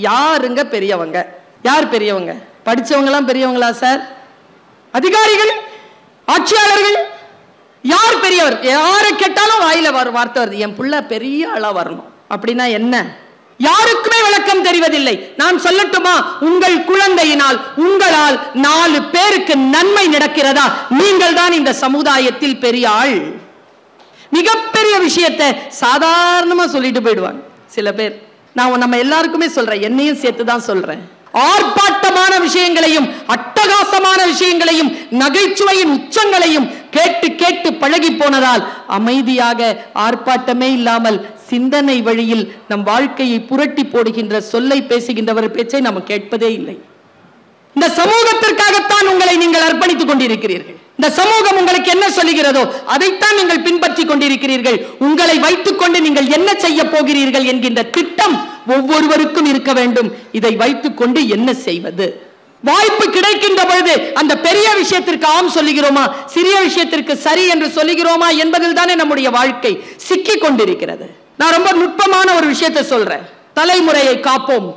யாருங்க பெரியவங்க? யார் பெரியவங்க? படிச்சவங்கலாம் பெரியவங்களா சார்? அதிகாரிகள், ஆட்சியாளர்கள், யார் பெரியவர்? யாரை கேட்டாலும் வாயில வார்த்தை வருது, என் புள்ள பெரிய ஆளா வரணும். அப்படின்னா என்ன? யாருக்குமே விளக்கம் தெரிவதில்லை. நான் சொல்லட்டுமா? உங்கள் குழந்தையினால் உங்களால் 4 பேருக்கு நன்மை நடக்கிறதா? நீங்கள் தான் இந்த சமுதாயத்தில் பெரிய ஆள். மிகப்பெரிய விஷயத்தை சாதாரணமா சொல்லிட்டு போயிடுவாங்க சில பேர். நான் நம்ம எல்லாருக்குமே சொல்றேன், என்னையும் சேர்த்து தான் சொல்றேன். ஆர்ப்பாட்டமான விஷயங்களையும் அட்டகாசமான விஷயங்களையும் நகைச்சுவையின் உச்சங்களையும் கேட்டு கேட்டு பழகி போனதால் அமைதியாக ஆர்ப்பாட்டமே இல்லாமல் சிந்தனை வழியில் நம் வாழ்க்கையை புரட்டி போடுகின்ற சொல்லை பேசுகின்றவர் பேச்சை நாம் கேட்பதே இல்லை. இந்த சமூகத்திற்காகத்தான் உங்களை நீங்கள் அர்ப்பணித்துக் கொண்டிருக்கிறீர்கள். இந்த சமூகம் உங்களுக்கு என்ன சொல்லுகிறதோ அதைத்தான் நீங்கள் பின்பற்றி கொண்டிருக்கிறீர்கள். உங்களை வைத்துக் கொண்டு நீங்கள் என்ன செய்ய போகிறீர்கள் என்கின்ற திட்டம் ஒவ்வொருவருக்கும் இருக்க வேண்டும். இதை வைத்துக் கொண்டு என்ன செய்வது? வாய்ப்பு கிடைக்கின்ற பொழுது அந்த பெரிய விஷயத்திற்கு ஆம் சொல்லுகிறோமா, சிறிய விஷயத்திற்கு சரி என்று சொல்லுகிறோமா என்பதில் தானே நம்முடைய வாழ்க்கை சிக்கிக் கொண்டிருக்கிறது. நான் ரொம்ப நுட்பமான ஒரு விஷயத்தை சொல்றேன். தலைமுறையை காப்போம்.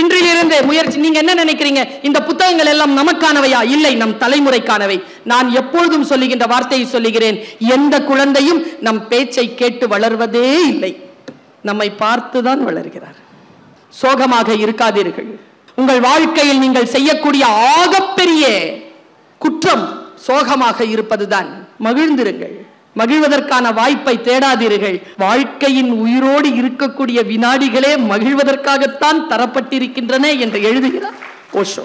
இன்றிலிருந்து முயற்சி. நீங்க என்ன நினைக்கிறீங்க? இந்த புத்தகங்கள் எல்லாம் நமக்கானவையா? இல்லை, நம் தலைமுறைக்கானவை. நான் எப்பொழுதும் சொல்லுகின்ற வார்த்தையை சொல்லுகிறேன், எந்த குழந்தையும் நம் பேச்சை கேட்டு வளர்வதே இல்லை, நம்மை பார்த்துதான் வளர்கிறார். சோகமாக இருக்காதீர்கள். உங்கள் வாழ்க்கையில் நீங்கள் செய்யக்கூடிய ஆகப்பெரிய குற்றம் சோகமாக இருப்பதுதான். மகிழ்ந்திருங்கள். மகிழ்வதற்கான வாய்ப்பை தேடாதீர்கள். வாழ்க்கையின் உயிரோடு இருக்கக்கூடிய வினாடிகளே மகிழ்வதற்காகத்தான் தரப்பட்டிருக்கின்றன என்று எழுதுகிறார் ஓஷோ.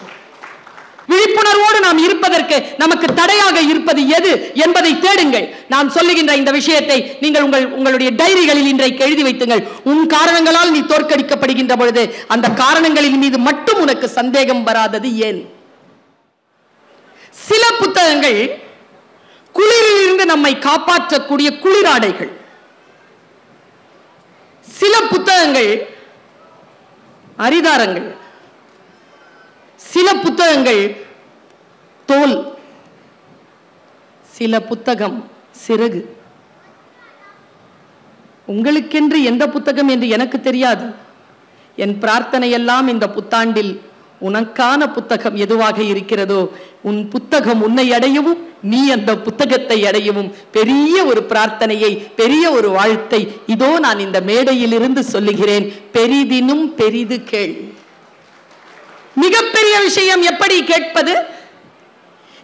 விழிப்புணர்வோடு நாம் இருப்பதற்கு நமக்கு தடையாக இருப்பது எது என்பதை தேடுங்கள். நான் சொல்லுகின்ற இந்த விஷயத்தை நீங்கள் உங்களுடைய டைரிகளில் இன்றைக்கு எழுதி வைத்துங்கள். உன் காரணங்களால் நீ தோற்கடிக்கப்படுகின்ற பொழுது அந்த காரணங்களின் மீது மட்டும் உனக்கு சந்தேகம் வராதது ஏன்? சில புத்தகங்கள் குளிரில் இருந்து நம்மை காப்பாற்றக்கூடிய குளிராடைகள். சில புத்தகங்கள் அரிதாரங்கள். சில புத்தகங்கள் தோல். சில புத்தகம் சிறகு. உங்களுக்கென்று எந்த புத்தகம் என்று எனக்கு தெரியாது. என் பிரார்த்தனை எல்லாம் இந்த புத்தாண்டில் உனக்கான புத்தகம் எதுவாக இருக்கிறதோ உன் புத்தகம் உன்னை அடையவும் நீ அந்த புத்தகத்தை அடையவும் பெரிய ஒரு பிரார்த்தனையை, பெரிய ஒரு வாழ்த்தை இதோ நான் இந்த மேடையில் இருந்து சொல்லுகிறேன். பெரிதினும் பெரிது கேள். மிகப்பெரிய விஷயம் எப்படி கேட்பது?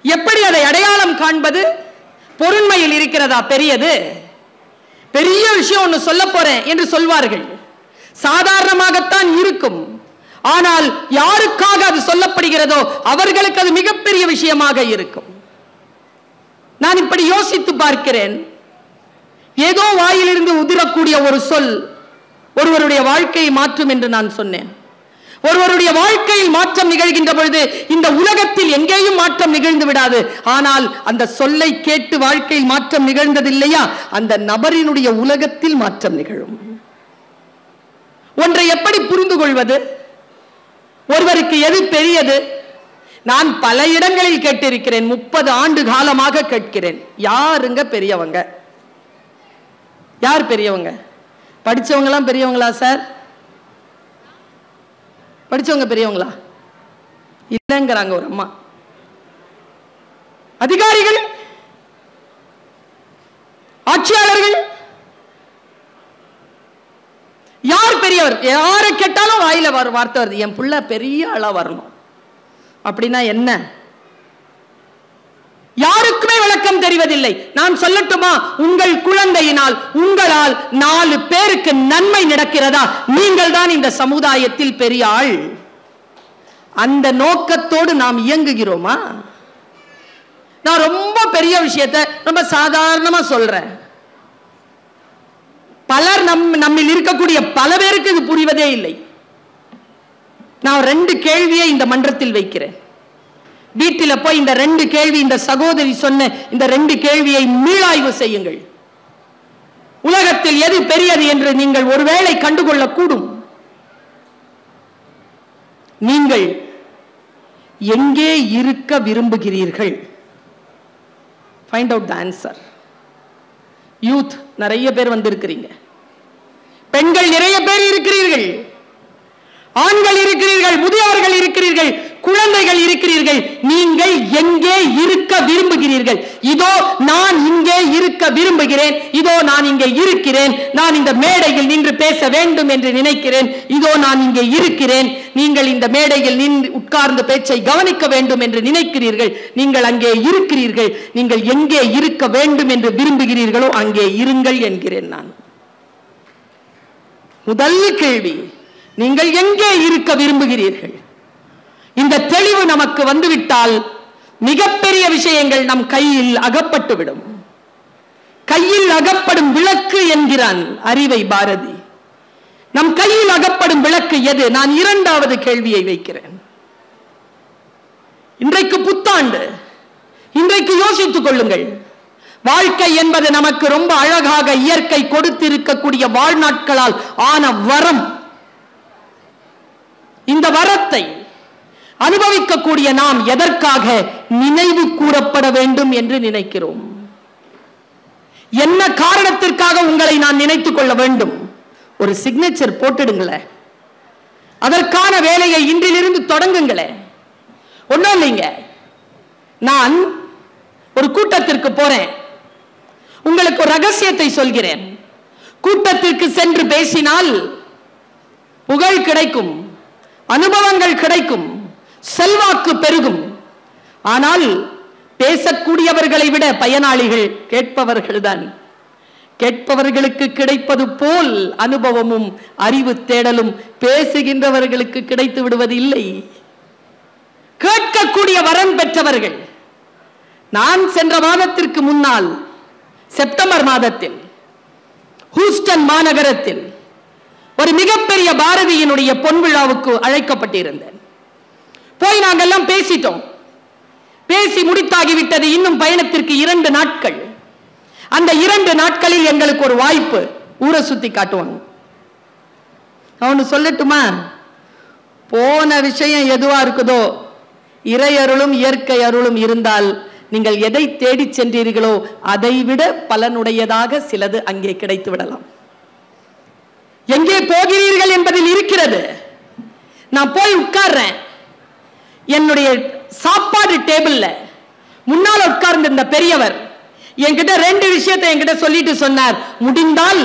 எப்படி அதை அடையாளம் காண்பது? பொருண்மையில் இருக்கிறதா பெரியது? பெரிய விஷயம் ஒன்று சொல்ல போறேன் என்று சொல்வார்கள். சாதாரணமாகத்தான் இருக்கும். ஆனால் யாருக்காக அது சொல்லப்படுகிறதோ அவர்களுக்கு அது மிகப்பெரிய விஷயமாக இருக்கும். நான் இப்படி யோசித்து பார்க்கிறேன். ஏதோ வாயிலிருந்து உதிரக்கூடிய ஒரு சொல் ஒருவருடைய வாழ்க்கையை மாற்றும் என்று நான் சொன்னேன். ஒருவருடைய வாழ்க்கையில் மாற்றம் நிகழ்கின்ற பொழுது இந்த உலகத்தில் எங்கேயும் மாற்றம் நிகழ்ந்து விடாது. ஆனால் அந்த சொல்லை கேட்டு வாழ்க்கையில் மாற்றம் நிகழ்ந்தது இல்லையா, அந்த நபரினுடைய உலகத்தில் மாற்றம் நிகழும். ஒன்றை எப்படி புரிந்து கொள்வது? ஒருவருக்கு எது பெரியது? நான் பல இடங்களில் கேட்டிருக்கிறேன். 30 ஆண்டு காலமாக கேட்கிறேன். யாருங்க பெரியவங்க? யார் பெரியவங்க? படிச்சவங்கலாம் பெரியவங்களா சார்? படிச்சவங்க பெரியவங்களா? இல்லைங்கிறாங்க ஒரு அம்மா. அதிகாரிகள், ஆட்சியாளர்கள், யார் பெரியவர்? யாரை கேட்டாலும் வாயில வார்த்தை வருது, என் புள்ள பெரிய ஆளா வரணும். அப்படின்னா என்ன? யாருக்குமே விளக்கம் தெரிவதில்லை. நான் சொல்லட்டுமா? உங்கள் குழந்தையினால் உங்களால் 4 பேருக்கு நன்மை நடக்கிறதா? நீங்கள் தான் இந்த சமுதாயத்தில் பெரிய ஆள். அந்த நோக்கத்தோடு நாம் இயங்குகிறோமா? நான் ரொம்ப பெரிய விஷயத்தை ரொம்ப சாதாரணமா சொல்றேன். பலர் நம்மில் இருக்கக்கூடிய பல பேருக்கு இது புரிவதே இல்லை. நான் 2 கேள்வியை இந்த மன்றத்தில் வைக்கிறேன். வீட்டில் போய் இந்த 2 கேள்வி, இந்த சகோதரி சொன்ன இந்த 2 கேள்வியை மீளாய்வு செய்யுங்கள். உலகத்தில் எது பெரியது என்று நீங்கள் ஒருவேளை கண்டுகொள்ளக்கூடும். நீங்கள் எங்கே இருக்க விரும்புகிறீர்கள்? Find out the answer. Youth நிறைய பேர் வந்திருக்கிறீங்க, பெண்கள் நிறைய பேர் இருக்கிறீர்கள், ஆண்கள் இருக்கிறீர்கள். இருக்கிறீர்கள், முதியவர்கள் இருக்கிறீர்கள், குழந்தைகள் இருக்கிறீர்கள். நீங்கள் எங்கே இருக்க விரும்புகிறீர்கள்? இதோ நான் இங்கே இருக்க விரும்புகிறேன், இதோ நான் இங்கே இருக்கிறேன், நான் இந்த மேடையில் நின்று பேச வேண்டும் என்று நினைக்கிறேன், இதோ நான் இங்கே இருக்கிறேன். நீங்கள் இந்த மேடையில் நின்று உட்கார்ந்து பேச்சை கவனிக்க வேண்டும் என்று நினைக்கிறீர்கள், நீங்கள் அங்கே இருக்கிறீர்கள். நீங்கள் எங்கே இருக்க வேண்டும் என்று விரும்புகிறீர்களோ அங்கே இருங்கள் என்கிறேன் நான். முதல் கேள்வி, நீங்கள் எங்கே இருக்க விரும்புகிறீர்கள்? இந்த தெளிவு நமக்கு வந்துவிட்டால் மிகப்பெரிய விஷயங்கள் நம் கையில் அகப்பட்டுவிடும். கையில் அகப்படும் விளக்கு என்கிறான் அறிவை பாரதி. நம் கையில் அகப்படும் விளக்கு எது? நான் இரண்டாவது கேள்வியை வைக்கிறேன். இன்றைக்கு புத்தாண்டு, இன்றைக்கு யோசித்துக் கொள்ளுங்கள். வாழ்க்கை என்பது நமக்கு ரொம்ப அழகாக இயற்கை கொடுத்திருக்கக்கூடிய வாழ்நாட்களால் ஆன வரம். இந்த வரத்தை அனுபவிக்கக்கூடிய நாம் எதற்காக நினைவு கூறப்பட வேண்டும் என்று நினைக்கிறோம்? என்ன காரணத்திற்காக உங்களை நான் நினைத்துக் கொள்ள வேண்டும்? ஒரு சிக்னேச்சர் போட்டுடுங்களேன், அதற்கான வேலையை இன்றிலிருந்து தொடங்குங்களேன். ஒன்றும் இல்லைங்க, நான் ஒரு கூட்டத்திற்கு போறேன், உங்களுக்கு ஒரு ரகசியத்தை சொல்கிறேன். கூட்டத்திற்கு சென்று பேசினால் புகழ் கிடைக்கும், அனுபவங்கள் கிடைக்கும், செல்வாக்கு பெருகும். ஆனால் பேசக்கூடியவர்களை விட பயனாளிகள் கேட்பவர்கள் தான். கேட்பவர்களுக்கு கிடைப்பது போல் அனுபவமும் அறிவு தேடலும் பேசுகின்றவர்களுக்கு கிடைத்து விடுவது இல்லை. கேட்கக்கூடிய வரம் பெற்றவர்கள். நான் சென்ற மாதத்திற்கு முன்னால் செப்டம்பர் மாதத்தில் ஹூஸ்டன் மாநகரத்தில் ஒரு மிகப்பெரிய பாரதியினுடைய பொன் விழாவுக்கு அழைக்கப்பட்டிருந்தேன். போய் நாங்கெல்லாம் பேசிட்டோம். பேசி முடித்தாகிவிட்டது. இன்னும் பயணத்திற்கு 2 நாட்கள். அந்த 2 நாட்களில் எங்களுக்கு ஒரு வாய்ப்பு, ஊரை சுத்தி காட்டுவாங்க. அவனு சொல்லட்டுமா? போன விஷயம் எதுவா இருக்குதோ, இறை அருளும் இயற்கை அருளும் இருந்தால் நீங்கள் எதை தேடி சென்றீர்களோ அதை விட பலனுடையதாக சிலது அங்கே கிடைத்து விடலாம். எங்கே போகிறீர்கள் என்பதில் இருக்கிறது. நான் போய் உட்கார்றேன். என்னுடைய சாப்பாடு டேபிள்ல முன்னால் உட்கார்ந்து இந்த பெரியவர் என்கிட்ட 2 விஷயத்தை என்கிட்ட சொல்லிட்டு சொன்னார். முடிந்தால்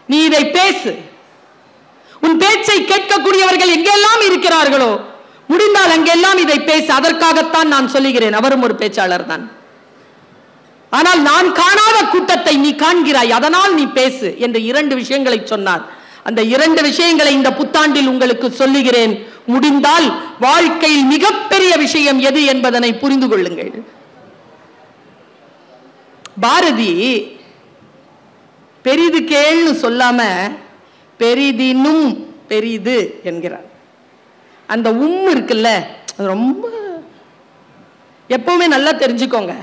நீ இதை பேசு. உன் பேச்சை கேட்கக்கூடியவர்கள் எங்கெல்லாம் இருக்கிறார்களோ முடிந்தால் அங்கெல்லாம் இதை பேசு. அதற்காகத்தான் நான் சொல்லுகிறேன். அவரும் ஒரு பேச்சாளர் தான். ஆனால் நான் காணாத கூட்டத்தை நீ காண்கிறாய், அதனால் நீ பேசு என்று 2 விஷயங்களை சொன்னார். அந்த 2 விஷயங்களை இந்த புத்தாண்டில் உங்களுக்கு சொல்லுகிறேன். முடிந்தால் வாழ்க்கையில் மிகப்பெரிய விஷயம் எது என்பதனை புரிந்து கொள்ளுங்கள். பாரதி பெரிது கேள்னு சொல்லாம பெரிதினும் பெரிது என்கிறார். அந்த இருக்குல்ல, ரொம்ப எப்பவுமே நல்லா தெரிஞ்சுக்கோங்க.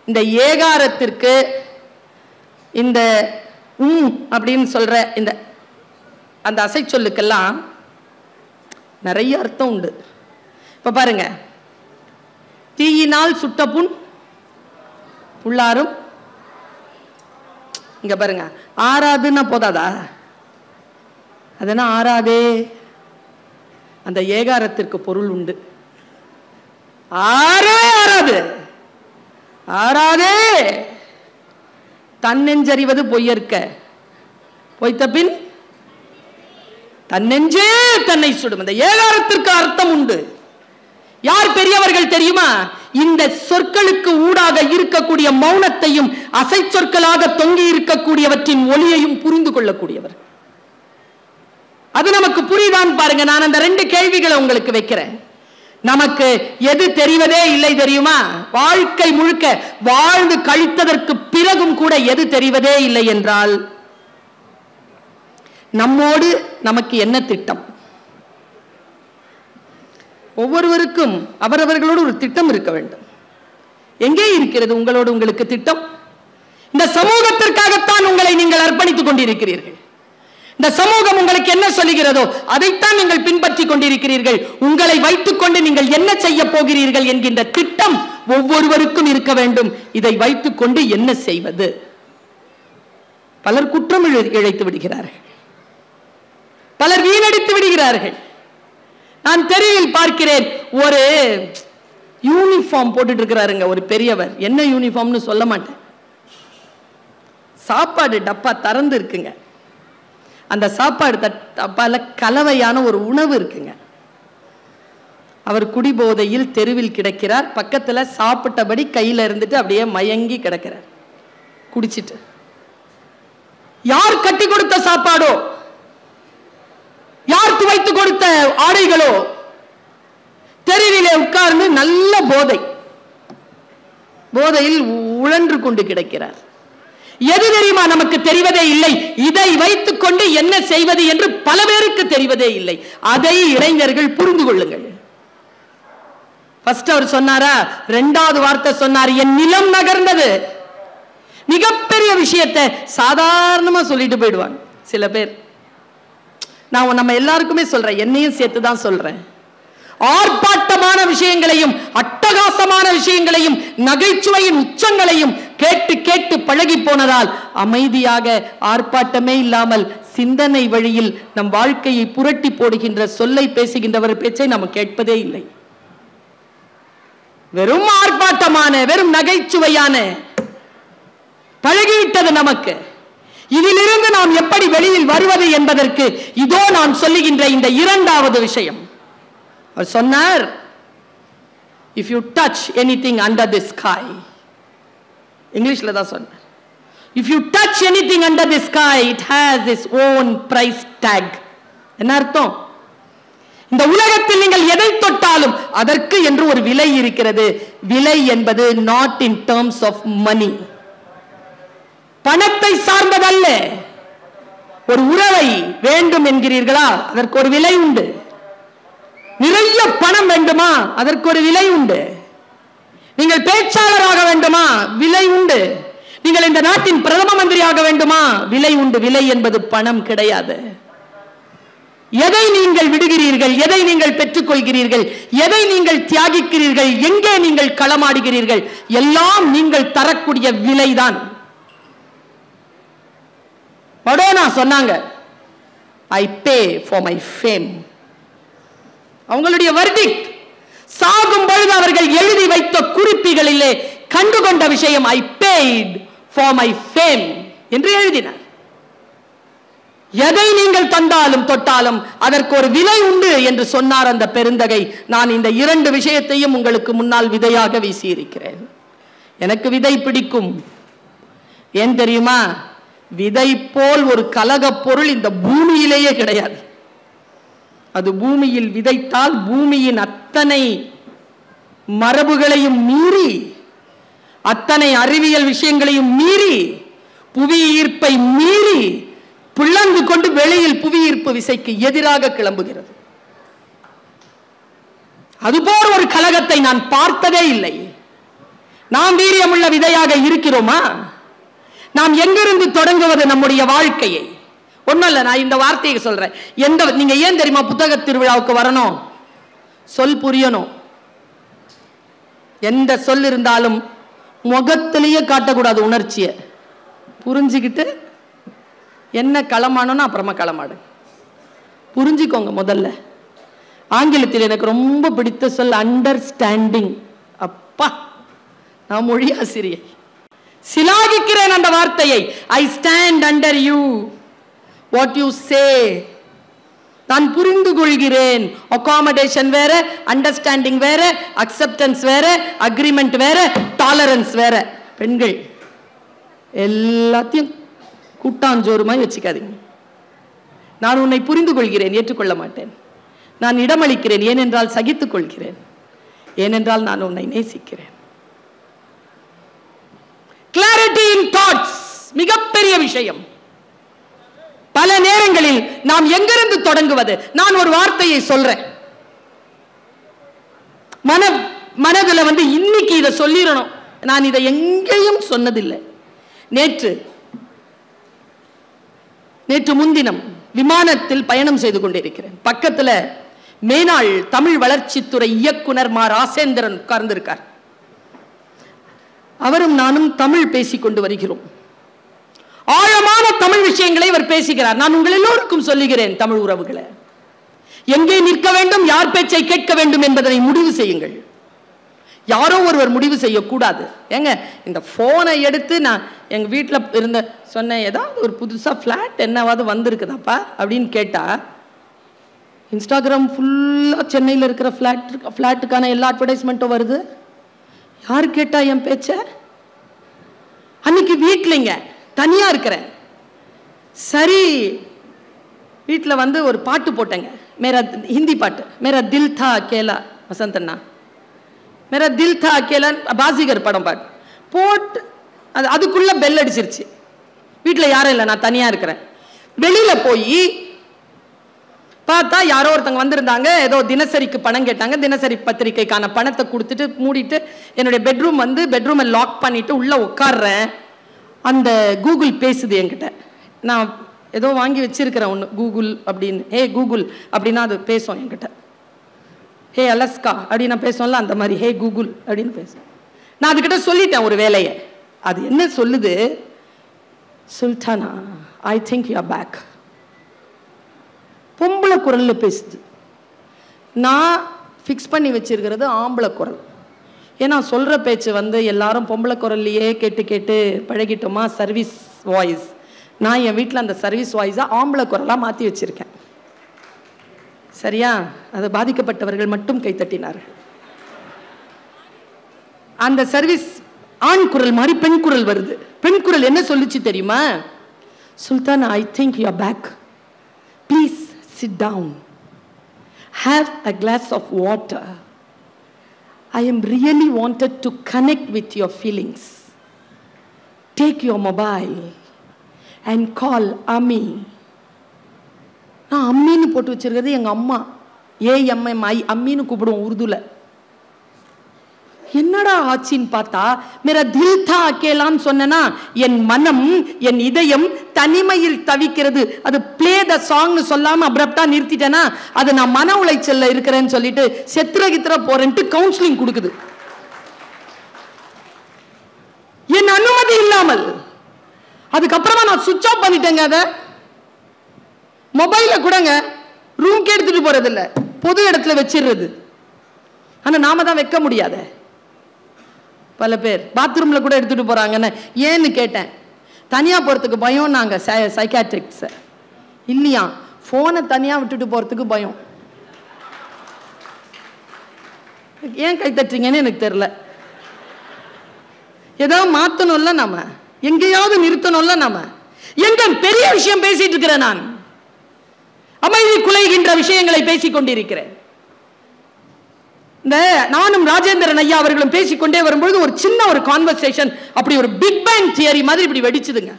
இந்த ஏகாரத்திற்கு இந்த அப்படின்னு சொல்ற இந்த அந்த அசை சொல்லுக்கெல்லாம் நிறைய அர்த்தம் உண்டு. இப்ப பாருங்க, தீயினால் சுட்ட புண் புள்ளாரும். இங்க பாருங்க, ஆறாதுன்னா போதாதா? அதெல்லாம் ஆறாதே. அந்த ஏகாரத்திற்கு பொருள் உண்டு. ஆறாது ஆறாதே தன்னெஞ்சறிவது பொய்யற்க, பொய்த்த பின் தன்னெஞ்சே தன்னை சுடும். அந்த ஏகாரத்திற்கு அர்த்தம் உண்டு. யார் பெரியவர்கள் தெரியுமா? இந்த சொற்களுக்கு ஊடாக இருக்கக்கூடிய மௌனத்தையும் அசை சொற்களாக தொங்கி இருக்கக்கூடியவற்றின் ஒளியையும் புரிந்து கொள்ளக்கூடியவர். அது நமக்கு புரிதான் பாருங்க. நான் அந்த 2 கேள்விகளை உங்களுக்கு வைக்கிறேன். நமக்கு எது தெரிவதே இல்லை தெரியுமா? வாழ்க்கை முழுக்க வாழ்ந்து கழித்ததற்கு பிறகும் கூட எது தெரிவதே இல்லை என்றால் நம்மோடு நமக்கு என்ன திட்டம்? ஒவ்வொருவருக்கும் அவரவர்களோடு ஒரு திட்டம் இருக்க வேண்டும். எங்கே இருக்கிறது உங்களோடு உங்களுக்கு திட்டம்? இந்த சமூகத்திற்காகத்தான் உங்களை நீங்கள் அர்ப்பணித்துக் கொண்டிருக்கிறீர்கள். இந்த சமூகம் உங்களுக்கு என்ன சொல்லுகிறதோ அதைத்தான் நீங்கள் பின்பற்றி கொண்டிருக்கிறீர்கள். உங்களை வைத்துக் கொண்டு நீங்கள் என்ன செய்ய போகிறீர்கள் என்கின்ற திட்டம் ஒவ்வொருவருக்கும் இருக்க வேண்டும். இதை வைத்துக் கொண்டு என்ன செய்வது? பலர் குற்றம் இழைத்து விடுகிறார்கள், பலர் வீணடித்து விடுகிறார்கள். நான் தெருவில் பார்க்கிறேன், ஒரு யூனிஃபார்ம் போட்டுட்டு இருக்கிறாருங்க ஒரு பெரியவர். என்ன யூனிஃபார்ம்னு சொல்ல மாட்டேன். சாப்பாடு டப்பா திறந்து இருக்குங்க. அந்த சாப்பாடு டப்பால கலவையான ஒரு உணவு இருக்குங்க. அவர் குடிபோதையில் தெருவில் கிடக்கிறார். பக்கத்துல சாப்பிட்டபடி கையில இருந்துட்டு அப்படியே மயங்கி கிடக்கிறார் குடிச்சிட்டு. யார் கட்டி கொடுத்த சாப்பாடோ, யார் துவைத்து கொடுத்த ஆடைகளோ, தெருவிலே உட்கார்ந்து நல்ல போதையில் உழன்று கொண்டு கிடக்கிறார். எது தெரியுமா? நமக்கு தெரிவதே இல்லை. இதை வைத்துக் கொண்டு என்ன செய்வது என்று பல பேருக்கு தெரிவதே இல்லை. அதை இளைஞர்கள் புரிந்து கொள்ளுங்கள். ஃபர்ஸ்ட் அவர் சொன்னாரா, இரண்டாவது வார்த்தை சொன்னார், என் நிலம் நகர்ந்தது. மிகப்பெரிய விஷயத்தை சாதாரணமா சொல்லிட்டு போயிடுவாங்க சில பேர். நான் நம்ம எல்லாருக்குமே சொல்றேன், என்னையும் சேர்த்துதான் சொல்றேன். ஆர்ப்பாட்டமான விஷயங்களையும் அட்டகாசமான விஷயங்களையும் நகைச்சுவையின் உச்சங்களையும் கேட்டு கேட்டு பழகி போனதால் அமைதியாக ஆர்ப்பாட்டமே இல்லாமல் சிந்தனை வழியில் நம் வாழ்க்கையை புரட்டி போடுகின்ற சொல்லை பேசுகின்றவர் பேச்சை நாம் கேட்பதே இல்லை. வெறும் ஆர்ப்பாட்டமான, வெறும் நகைச்சுவையான பழகிவிட்டது நமக்கு. இதிலிருந்து நாம் எப்படி வெளியில் வருவது என்பதற்கு இதோ நான் சொல்லுகின்ற இந்த இரண்டாவது விஷயம். அவர் சொன்னார், if you touch anything under the sky, இங்கிலீஷ்ல தான் சொன்னார், if you touch anything under the sky it has its own price tag. என்ன அர்த்தம்? இந்த உலகத்தில் நீங்கள் எதை தொட்டாலும் அதற்கு என்று ஒரு விலை இருக்கிறது. விலை என்பது not in terms of money, பணத்தை சார்ந்ததல்ல. ஒரு உறவை வேண்டும் என்கிறீர்களா, அதற்கு ஒரு விலை உண்டு. நிறைய பணம் வேண்டுமா, அதற்கு ஒரு விலை உண்டு. நீங்கள் பேச்சாளராக வேண்டுமா, விலை உண்டு. நீங்கள் இந்த நாட்டின் பிரதம மந்திரியாக வேண்டுமா, விலை உண்டு. விலை என்பது பணம் கிடையாது. எதை நீங்கள் விடுகிறீர்கள், எதை நீங்கள் பெற்றுக் கொள்கிறீர்கள், எதை நீங்கள் தியாகிக்கிறீர்கள், எங்கே நீங்கள் களமாடுகிறீர்கள், எல்லாம் நீங்கள் தரக்கூடிய விலைதான். மடோனா சொன்னாங்க, I pay for my fame. அவங்களுடைய வெர்டிக்ட், சாகும் பொழுது அவர்கள் எழுதி வைத்த குறிப்புகளிலே கண்டுகொண்ட விஷயம், I paid for my fame என்று எழுதினார். எதை நீங்கள் தந்தாலும் தொட்டாலும் அதற்கு ஒரு விலை உண்டு என்று சொன்னார் அந்த பெருந்தகை. நான் இந்த இரண்டு விஷயத்தையும் உங்களுக்கு முன்னால் விதையாக வீசியிருக்கிறேன். எனக்கு விதை பிடிக்கும். ஏன் தெரியுமா? விதை போல் ஒரு கலக பொருள் இந்த பூமியிலேயே கிடையாது. அது பூமியில் விதைத்தால் பூமியின் அத்தனை மரபுகளையும் மீறி, அத்தனை அறிவியல் விஷயங்களையும் மீறி, புவி ஈர்ப்பை மீறி பிளந்து கொண்டு வெளியில் புவி ஈர்ப்பு விசைக்கு எதிராக கிளம்புகிறது. அதுபோல் ஒரு கலகத்தை நான் பார்த்ததே இல்லை. நாம் வீரியமுள்ள விதையாக இருக்கிறோமா? நாம் எங்கிருந்து தொடங்குவது நம்முடைய வாழ்க்கையை? ஒன்றும் இல்லை, நான் இந்த வார்த்தையை சொல்றேன். நீங்க ஏன் தெரியுமா புத்தக திருவிழாவுக்கு வரணும்? சொல் புரியணும். எந்த சொல் இருந்தாலும் முகத்திலேயே காட்டக்கூடாது உணர்ச்சியை. புரிஞ்சுக்கிட்டு என்ன களமானோன்னா அப்புறமா களமாடு. புரிஞ்சுக்கோங்க முதல்ல. ஆங்கிலத்தில் எனக்கு ரொம்ப பிடித்த சொல் அண்டர்ஸ்டாண்டிங். அப்பா, நான் மொழி ஆசிரியை, சிலாகிக்கிறேன் அந்த வார்த்தையை. I stand under you, what you say. நான் புரிந்து கொள்கிறேன். அகாமடேஷன் வேற, அண்டர்ஸ்டாண்டிங் வேற, அக்செப்டன்ஸ் வேற, அக்ரிமெண்ட் வேற, டாலரன்ஸ் வேற. பெண்கள் எல்லாத்தையும் கூட்டாஞ்சோறுமாய் வச்சுக்காதீங்க. நான் உன்னை புரிந்து கொள்கிறேன், ஏற்றுக்கொள்ள மாட்டேன். நான் இடமளிக்கிறேன், ஏனென்றால் சகித்துக் கொள்கிறேன், ஏனென்றால் நான் உன்னை நேசிக்கிறேன். கிளாரிட்டி இன் தாட்ஸ் மிகப்பெரிய விஷயம். பல நேரங்களில் நாம் எங்கிருந்து தொடங்குவது? நான் ஒரு வார்த்தையை சொல்றேன், மனதுல இன்னைக்கு இதை சொல்லிடணும். நான் இதை எங்கேயும் சொன்னதில்லை. நேற்று முன்தினம் விமானத்தில் பயணம் செய்து கொண்டிருக்கிறேன். பக்கத்துல மேனாள் தமிழ் வளர்ச்சித்துறை இயக்குனர் மா ராசேந்திரன் உட்கார்ந்திருக்கார். அவரும் நானும் தமிழ் பேசிக்கொண்டு வருகிறோம். ஆழமான தமிழ் விஷயங்களை அவர் பேசுகிறார். நான் உங்கள் எல்லோருக்கும் சொல்லுகிறேன், தமிழ் உறவுகளை, எங்கே நிற்க வேண்டும், யார் பேச்சை கேட்க வேண்டும் என்பதை முடிவு செய்யுங்கள். யாரோ ஒருவர் முடிவு செய்யக்கூடாது. ஏங்க இந்த போனை எடுத்து நான் எங்க வீட்டில் இருந்த சொன்னேன், ஏதாவது ஒரு புதுசா பிளாட் என்னவாது வந்திருக்குதாப்பா அப்படின்னு கேட்டா, இன்ஸ்டாகிராம் ஃபுல்லா சென்னையில் இருக்கிற பிளாட்டுக்கான எல்லா அட்வர்டைஸ்மெண்ட்டும் வருது. யாரு கேட்டா என் பேச்ச? அன்னைக்கு வீட்லைங்க தனியா இருக்கிறேன். சரி, வீட்டில் வந்து ஒரு பாட்டு போட்டேங்க, மேரா ஹிந்தி பாட்டு, மேரா தில் தா அகேலா, வசந்த் அண்ணா, மேரா தில் தா அகேலா, பாசிகர் படம் பாட்டு போட்டு அதுக்குள்ள பெல் அடிச்சிருச்சு. வீட்டில் யாரும் இல்லை, நான் தனியா இருக்கிறேன். வெளியில போய் பார்த்தா யாரோ ஒருத்தங்க வந்திருந்தாங்க, ஏதோ தினசரிக்கு பணம் கேட்டாங்க. தினசரி பத்திரிகைக்கான பணத்தை கொடுத்துட்டு மூடிட்டு என்னுடைய பெட்ரூமை லாக் பண்ணிட்டு உள்ள உட்கார்றேன். அந்த கூகுள் பேசுது என்கிட்ட. நான் ஏதோ வாங்கி வச்சிருக்கிறேன் ஒன்று, கூகுள் அப்படின்னு. ஹே கூகுள் அப்படின்னா அது பேசும் என்கிட்ட. ஹே அலஸ்கா அப்படின்னு நான் பேசுவோம்ல, அந்த மாதிரி ஹே கூகுள் அப்படின்னு பேசும். நான் அதுக்கிட்ட சொல்லிட்டேன் ஒரு வேலையை. அது என்ன சொல்லுது, Sultana I think you are back. பொம்பளை குரல்ல பேசுது. நான் ஃபிக்ஸ் பண்ணி வச்சிருக்கிறது ஆம்பளை குரல். ஏன்னா சொல்ற பேச்சு வந்து எல்லாரும் பொம்பளை குரல்லையே கேட்டு கேட்டு பழகிட்டோமா, சர்வீஸ் வாய்ஸ். நான் என் வீட்டில் அந்த சர்வீஸ் வாய்ஸா ஆம்பளை குரலாக மாற்றி வச்சிருக்கேன். சரியா? அது பாதிக்கப்பட்டவர்கள் மட்டும் கைத்தட்டினார்கள். அந்த சர்வீஸ் ஆண் குரல் மாதிரி பெண் குரல் வருது. பெண் குரல் என்ன சொல்லுச்சு தெரியுமா? Sultan I think you are back, please sit down, have a glass of water, I am really wanted to connect with your feelings, take your mobile and call Ami. நான் அம்மின்னு போட்டு வச்சிருக்கிறது எங்க அம்மா, AMMI அம்மின்னு கூப்பிடுவோம் உருதுல. என்னடா ஆச்சின்னு பார்த்தா, மேரா தில் தா அகேலான்னு சொன்னா என் மனம், என் இதயம் தனிமையில் தவிக்கிறது. அது பிளே த சாங்னு சொல்லாம அப்ரப்டா நிறுத்திட்டேன்னா அது நான் மன உளைச்சல்ல இருக்கிறேன்னு சொல்லிட்டு செத்துரகித்திர போறேன்ட்டு கவுன்சிலிங் கொடுக்குது. என் அனுமதி இல்லாமல். அதுக்கப்புறமா நான் சுவிட்ச் ஆஃப் பண்ணிட்டேங்க. அத மொபைல கூடங்க ரூம்க்கு எடுத்துட்டு போறது இல்ல, பொது இடத்துல வச்சிடுறது. ஆனா நாம தான் வைக்க முடியாத. பல பேர் பாத்ரூம்ல கூட எடுத்துட்டு போறாங்கன்னு. ஏன்னு கேட்டேன். தனியா போறதுக்கு பயம். நாங்க சைக்காட்ரிக்ஸ் இல்லையா, போனை தனியா விட்டுட்டு போறதுக்கு பயம். ஏன் கை தட்டுறீங்கன்னு எனக்கு தெரியல. ஏதாவது மாத்தணும்ல, நாம எங்கேயாவது நிறுத்தணும்ல. நாம எங்க பெரிய விஷயம் பேசிட்டு இருக்கிறேன். நான் அமைதி குலைகின்ற விஷயங்களை பேசிக் கொண்டிருக்கிறேன். இந்த நானும் ராஜேந்திரன் ஐயா அவர்களும் பேசிக்கொண்டே வரும்பொழுது ஒரு சின்ன ஒரு கான்வர்சேஷன், அப்படி ஒரு பிக் பேங் தியரி மாதிரி இப்படி வெடிச்சுதுங்க.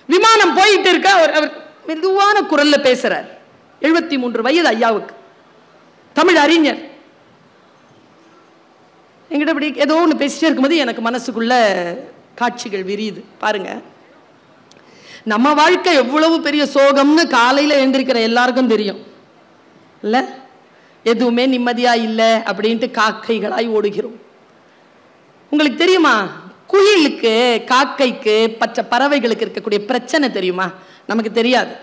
விமானம் போயிட்டு இருக்க, அவர் மெதுவான குரல்ல பேசுறார். 73 வயது ஐயாவுக்கு, தமிழ் அறிஞர். என்கிட்ட இப்படி ஏதோ ஒன்று பேசிட்டே இருக்கும்போது எனக்கு மனசுக்குள்ள காட்சிகள் விரியுது. பாருங்க, நம்ம வாழ்க்கை எவ்வளவு பெரிய சோகம்னு காலையில எழுந்திருக்கிற எல்லாருக்கும் தெரியும் இல்ல? எதுவுமே நிம்மதியா இல்லை அப்படின்ட்டு காக்கைகளாய் ஓடுகிறோம். உங்களுக்கு தெரியுமா, குயிலுக்கு, காக்கைக்கு, பச்சை பறவைகளுக்கு இருக்கக்கூடிய பிரச்சனை தெரியுமா? நமக்கு தெரியாது.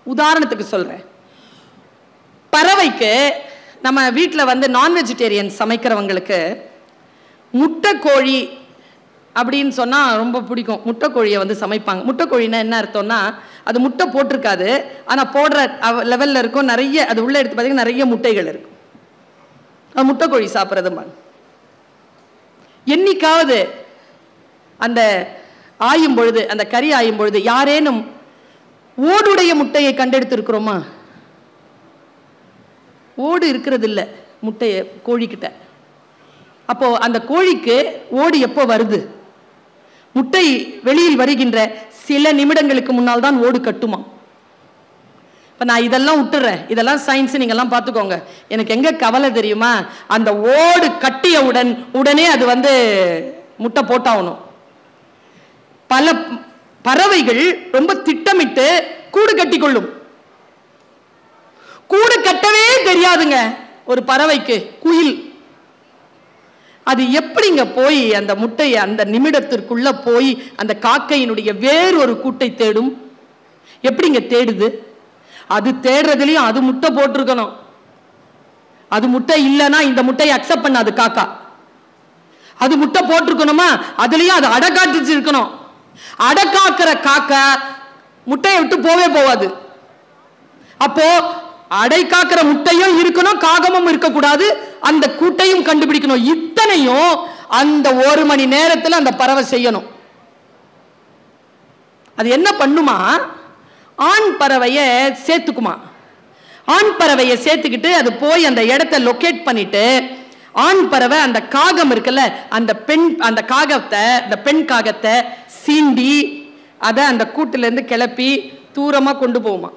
உதாரணத்துக்கு சொல்றேன். பறவைக்கு, நம்ம வீட்டில் வந்து நான் வெஜிடேரியன் சமைக்கிறவங்களுக்கு முட்டை கோழி அப்படின்னு சொன்னா ரொம்ப பிடிக்கும். முட்டை கோழியை வந்து சமைப்பாங்க. முட்டை கோழின்னா என்ன அர்த்தம்னா, அது முட்டை போட்டிருக்காது, ஆனா போடுற லெவல்ல இருக்கும். நிறைய அது உள்ள எடுத்து பார்த்தீங்கன்னா நிறைய முட்டைகள் இருக்கும். அது முட்டை கோழி சாப்பிட்றது. என்னைக்காவது அந்த ஆயும் பொழுது, அந்த கறி ஆயும் பொழுது யாரேனும் ஓடுடைய முட்டையை கண்டெடுத்து இருக்கிறோமா? ஓடு இருக்கிறது இல்லை முட்டையை கோழிக்கிட்ட. அப்போ அந்த கோழிக்கு ஓடு எப்போ வருது? முட்டை வெளியில் வருகின்ற சில நிமிடங்களுக்கு முன்னால் தான் ஓடு கட்டுமா. இப்ப நான் இதெல்லாம் விட்டுறேன், இதெல்லாம் சயின்ஸ், நீங்க எல்லாம் பார்த்துக்கோங்க. எனக்கு எங்க கவலை தெரியுமா, அந்த ஓடு கட்டியவுடன் உடனே அது வந்து முட்டை போட்டாகணும். பல பறவைகள் ரொம்ப திட்டமிட்டு கூடு கட்டி கொள்ளும். கூடு கட்டவே தெரியாதுங்க ஒரு பறவைக்கு, குயில். அது எப்படிங்க போய் அந்த முட்டையை அந்த நிமிடத்திற்குள்ள போய் அந்த காக்கையினுடைய வேறு ஒரு கூட்டை தேடும்? எப்படிங்க தேடுது? அது தேடுறதுலயும் அது முட்டை போட்டிருக்கணும். அது முட்டை இல்லைன்னா இந்த முட்டையை அக்செப்ட் பண்ணாது காக்கா. அது முட்டை போட்டிருக்கணுமா, அதுலயும் அது அடக்காட்டு இருக்கணும். அடக்காக்குற காக்கா முட்டையை விட்டு போவே போவாது. அப்போ அடை காக்கிற முட்டையும் இருக்கணும், காகமும் இருக்கக்கூடாது, அந்த கூட்டையும் கண்டுபிடிக்கணும். இத்தனையும் அந்த 1 மணி நேரத்தில் அந்த பறவை செய்யணும். அது என்ன பண்ணுமா, ஆண் பறவையை சேர்த்துக்குமா. ஆண் பறவையை சேர்த்துக்கிட்டு அது போய் அந்த இடத்தை லொகேட் பண்ணிட்டு, ஆண் பறவை அந்த காகம் இருக்குல்ல, அந்த காகத்தை, அந்த பெண் காகத்தை சீண்டி அதை அந்த கூட்டிலிருந்து கிளப்பி தூரமா கொண்டு போகுமா.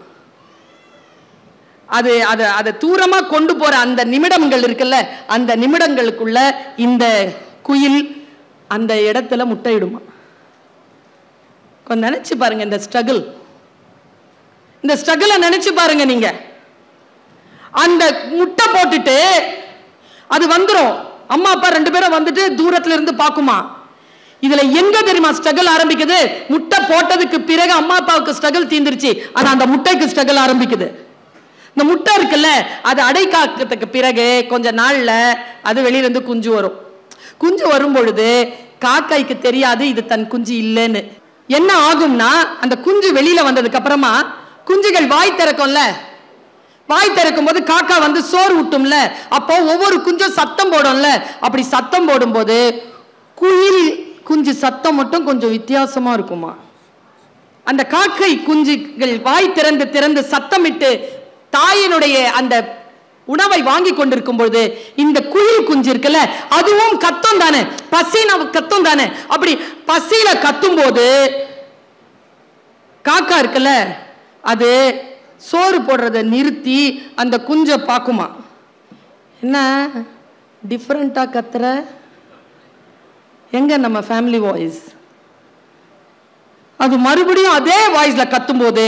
அதை தூரமா கொண்டு போற அந்த நிமிடங்கள் இருக்குல்ல, அந்த நிமிடங்களுக்குள்ள இந்த குயில் அந்த இடத்துல முட்டையிடுமா. கொஞ்சம் நினைச்சு பாருங்க இந்த ஸ்ட்ரகிளை நினைச்சு பாருங்க நீங்க. அந்த முட்டை போட்டுட்டு அது வந்துரும். அம்மா அப்பா 2 பேரும் வந்துட்டு தூரத்துல இருந்து பாக்குமா. இதுல எங்க தெரியுமா ஸ்ட்ரகிள் ஆரம்பிக்குது? முட்டை போட்டதுக்கு பிறகு அம்மா அப்பாவுக்கு ஸ்ட்ரகிள் தீந்துருச்சு, ஆனா அந்த முட்டைக்கு ஸ்ட்ரகிள் ஆரம்பிக்குது. இந்த முட்டை இருக்குல்ல, அது அடை காக்கிறதுக்கு பிறகு கொஞ்ச நாள்ல அது வெளியிலிருந்து குஞ்சு வரும். குஞ்சு வரும் பொழுது காக்காய்க்கு தெரியாது இது தன் குஞ்சு இல்லைன்னு. என்ன ஆகும்னா, அந்த குஞ்சு வெளியில வந்ததுக்கு அப்புறமா குஞ்சுகள் வாய் திறக்கும்ல, வாய் திறக்கும் போது காக்கா வந்து சோறு ஊட்டும்ல, அப்போ ஒவ்வொரு குஞ்சும் சத்தம் போடும்ல. அப்படி சத்தம் போடும்போது குயில் குஞ்சு சத்தம் மட்டும் கொஞ்சம் வித்தியாசமா இருக்குமா. அந்த காக்கை குஞ்சுகள் வாய் திறந்து திறந்து சத்தமிட்டு தாயினுடைய அந்த உணவை வாங்கி கொண்டிருக்கும் பொழுது இந்த குயில் குஞ்சு இருக்குல்ல, அதுவும் கத்தும் தானே, பசின கத்தும் தானே. அப்படி பசியில கத்தும் போது காக்கா இருக்குல்ல, அது சோறு போடுறதை நிறுத்தி அந்த குஞ்சை பார்க்குமா. என்ன டிஃபரெண்டா கத்துற, எங்க நம்ம ஃபேமிலி வாய்ஸ். அது மறுபடியும் அதே வாய்ஸ்ல கத்தும் போது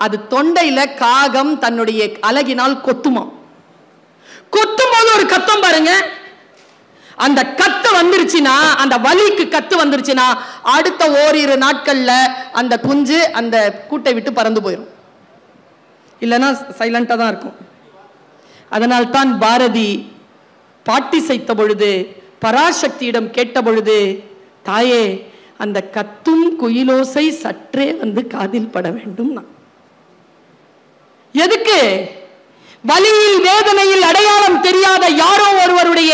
அது தொண்டையில காகம் தன்னுடைய அலகினால் கொத்துமா. கொத்தும் போது ஒரு கத்தம் பாருங்க. அந்த கத்து வந்துருச்சுன்னா, அந்த வலிக்கு கத்து வந்துருச்சுன்னா, அடுத்த ஓரிரு நாட்கள்ல அந்த குஞ்சு அந்த கூட்டை விட்டு பறந்து போயிடும். இல்லைன்னா சைலண்டா தான் இருக்கும். அதனால்தான் பாரதி பாட்டி செய்த பொழுது பராசக்தியிடம் கேட்ட பொழுது, தாயே அந்த கத்தும் குயிலோசை சற்றே வந்து காதில் பட வேண்டும். எதுக்கு? வலியில் வேதனையில் அடையாளம் தெரியாத யாரோ ஒருவருடைய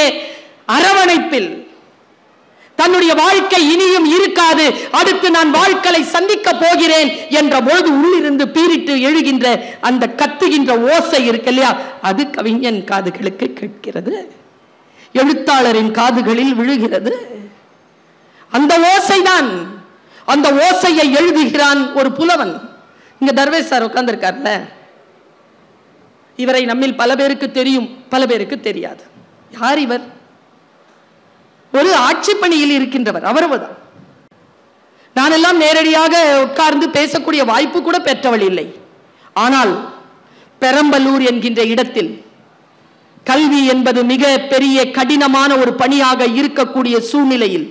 அரவணைப்பில் தன்னுடைய வாழ்க்கை இனியும் இருக்காது, அடுத்து நான் வாழ்க்கையை சந்திக்க போகிறேன் என்ற பொழுது உள்ளிருந்து பீரிட்டு எழுகின்ற அந்த கத்துகின்ற ஓசை இருக்கு இல்லையா, அது கவிஞன் காதுகளுக்கு கேட்கிறது, எழுத்தாளரின் காதுகளில் விழுகிறது. அந்த ஓசைதான், அந்த ஓசையை எழுதுகிறான் ஒரு புலவன். இங்க தர்வேஷ் சார் உட்கார்ந்திருக்கார்ல, இவரை நம்மில் பல பேருக்கு தெரியும், பல பேருக்கு தெரியாது. யார் இவர்? ஒரு ஆட்சி பணியில் இருக்கின்றவர். அவர்தான். நான் எல்லாம் நேரடியாக உட்கார்ந்து பேசக்கூடிய வாய்ப்பு கூட பெற்றவள் இல்லை. ஆனால் பெரம்பலூர் என்கின்ற இடத்தில் கல்வி என்பது மிக பெரிய கடினமான ஒரு பணியாக இருக்கக்கூடிய சூழ்நிலையில்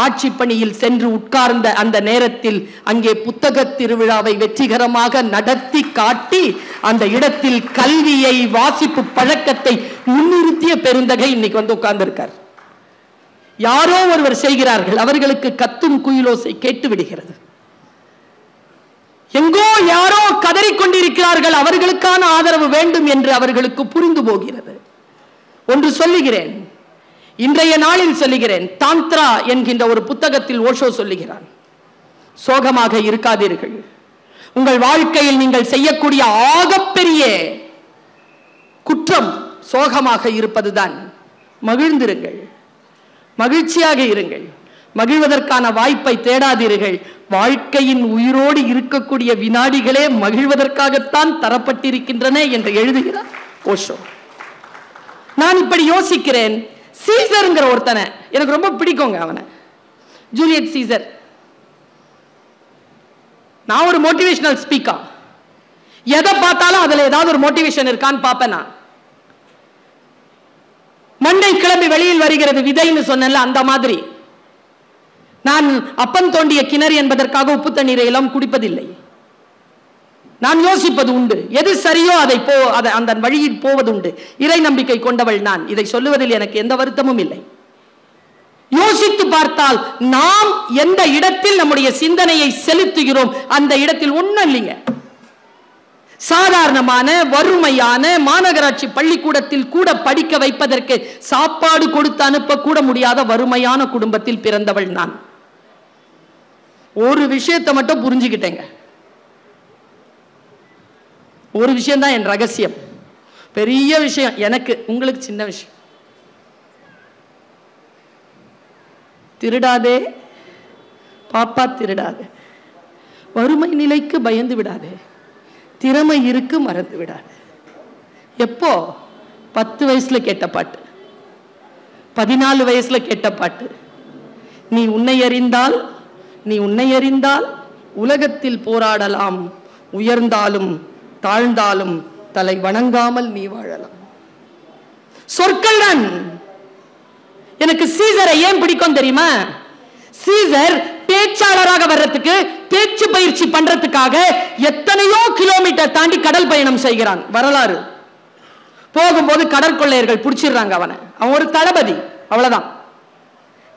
ஆட்சி பணியில் சென்று உட்கார்ந்த அந்த நேரத்தில் அங்கே புத்தக திருவிழாவை வெற்றிகரமாக நடத்தி காட்டி அந்த இடத்தில் கல்வியை, வாசிப்பு பழக்கத்தை முன்னிறுத்திய பெருந்தகை இன்னைக்கு வந்து உட்கார்ந்திருக்கார். யாரோ ஒருவர் செய்கிறார்கள், அவர்களுக்கு கத்தும் குயிலோசை கேட்டு விடுகிறது. எங்கோ யாரோ கதறிக்கொண்டிருக்கிறார்கள், அவர்களுக்கான ஆதரவு வேண்டும் என்று அவர்களுக்கு புரிந்து போகிறது. ஒன்று சொல்லுகிறேன், இன்றைய நாளில் சொல்லுகிறேன். தாந்த்ரா என்கின்ற ஒரு புத்தகத்தில் ஓஷோ சொல்லுகிறான், சோகமாக இருக்காதீர்கள். உங்கள் வாழ்க்கையில் நீங்கள் செய்யக்கூடிய ஆகப்பெரிய குற்றம் சோகமாக இருப்பதுதான். மகிழ்ந்திருங்கள், மகிழ்ச்சியாக இருங்கள், மகிழ்வதற்கான வாய்ப்பை தேடாதீர்கள். வாழ்க்கையின் உயிரோடு இருக்கக்கூடிய வினாடிகளே மகிழ்வதற்காகத்தான் தரப்பட்டிருக்கின்றன என்று எழுதுகிறார் ஓஷோ. நான் இப்படி யோசிக்கிறேன். சீசர்ங்கிற ஒருத்தனை எனக்கு ரொம்ப பிடிக்குங்க. அவனை ஜூலியட் சீசர். நான் ஒரு மோட்டிவேஷனல் ஸ்பீக்கர். எதை பார்த்தாலும் அதுல ஏதாவது ஒரு மோட்டிவேஷன் இருக்கான்னு பார்ப்பேன். நான் மண்டை கிளம்பி வெளியில் வருகிறது விதைன்னு சொன்னேன்ல, அந்த மாதிரி. நான் அப்பன் தோண்டிய கிணறு என்பதற்காக உப்பு தண்ணீரை எல்லாம் குடிப்பதில்லை. நான் யோசிப்பது உண்டு, எது சரியோ அதை அந்த வழியில் போவது உண்டு. இறை நம்பிக்கை கொண்டவள் நான். இதை சொல்லுவதில் எனக்கு எந்த வருத்தமும் இல்லை. யோசித்து பார்த்தால் நாம் எந்த இடத்தில் நம்முடைய சிந்தனையை செலுத்துகிறோம் அந்த இடத்தில் ஒண்ணும் இல்லைங்க. சாதாரணமான வறுமையான மாநகராட்சி பள்ளிக்கூடத்தில் கூட படிக்க வைப்பதற்கு சாப்பாடு கொடுத்து அனுப்ப கூட முடியாத வறுமையான குடும்பத்தில் பிறந்தவள் நான். ஒரு விஷயத்தை மட்டும் புரிஞ்சுக்கிட்டேங்க. ஒரு விஷயம் தான் என் ரகசியம். பெரிய விஷயம் எனக்கு, உங்களுக்கு சின்ன விஷயம். திருடாதே பாப்பா, திருடாதே. வறுமை நிலைக்கு பயந்து விடாதே. திறமை இருக்கு, மறந்து விடாதே. எப்போ? 10 வயசுல கேட்ட பாட்டு, 14 வயசுல கேட்ட பாட்டு. நீ உன்னை அறிந்தால் உலகத்தில் போராடலாம், உயர்ந்தாலும் தாழ்ந்தாலும் தலை வணங்காமல் நீ வாழலாம். சொற்கள் தான். எனக்கு சீசரை ஏன் பிடிக்கும் தெரியுமா? சீசர் பேச்சாளராக வர்றதுக்கு, பேச்சு பயிற்சி பண்றதுக்காக எத்தனையோ கிலோமீட்டர் தாண்டி கடல் பயணம் செய்கிறான். வரலாறு போகும்போது கடற்கொள்ளையர்கள் பிடிச்சிடுறாங்க அவனை. அவன் ஒரு தளபதி, அவ்வளவுதான்.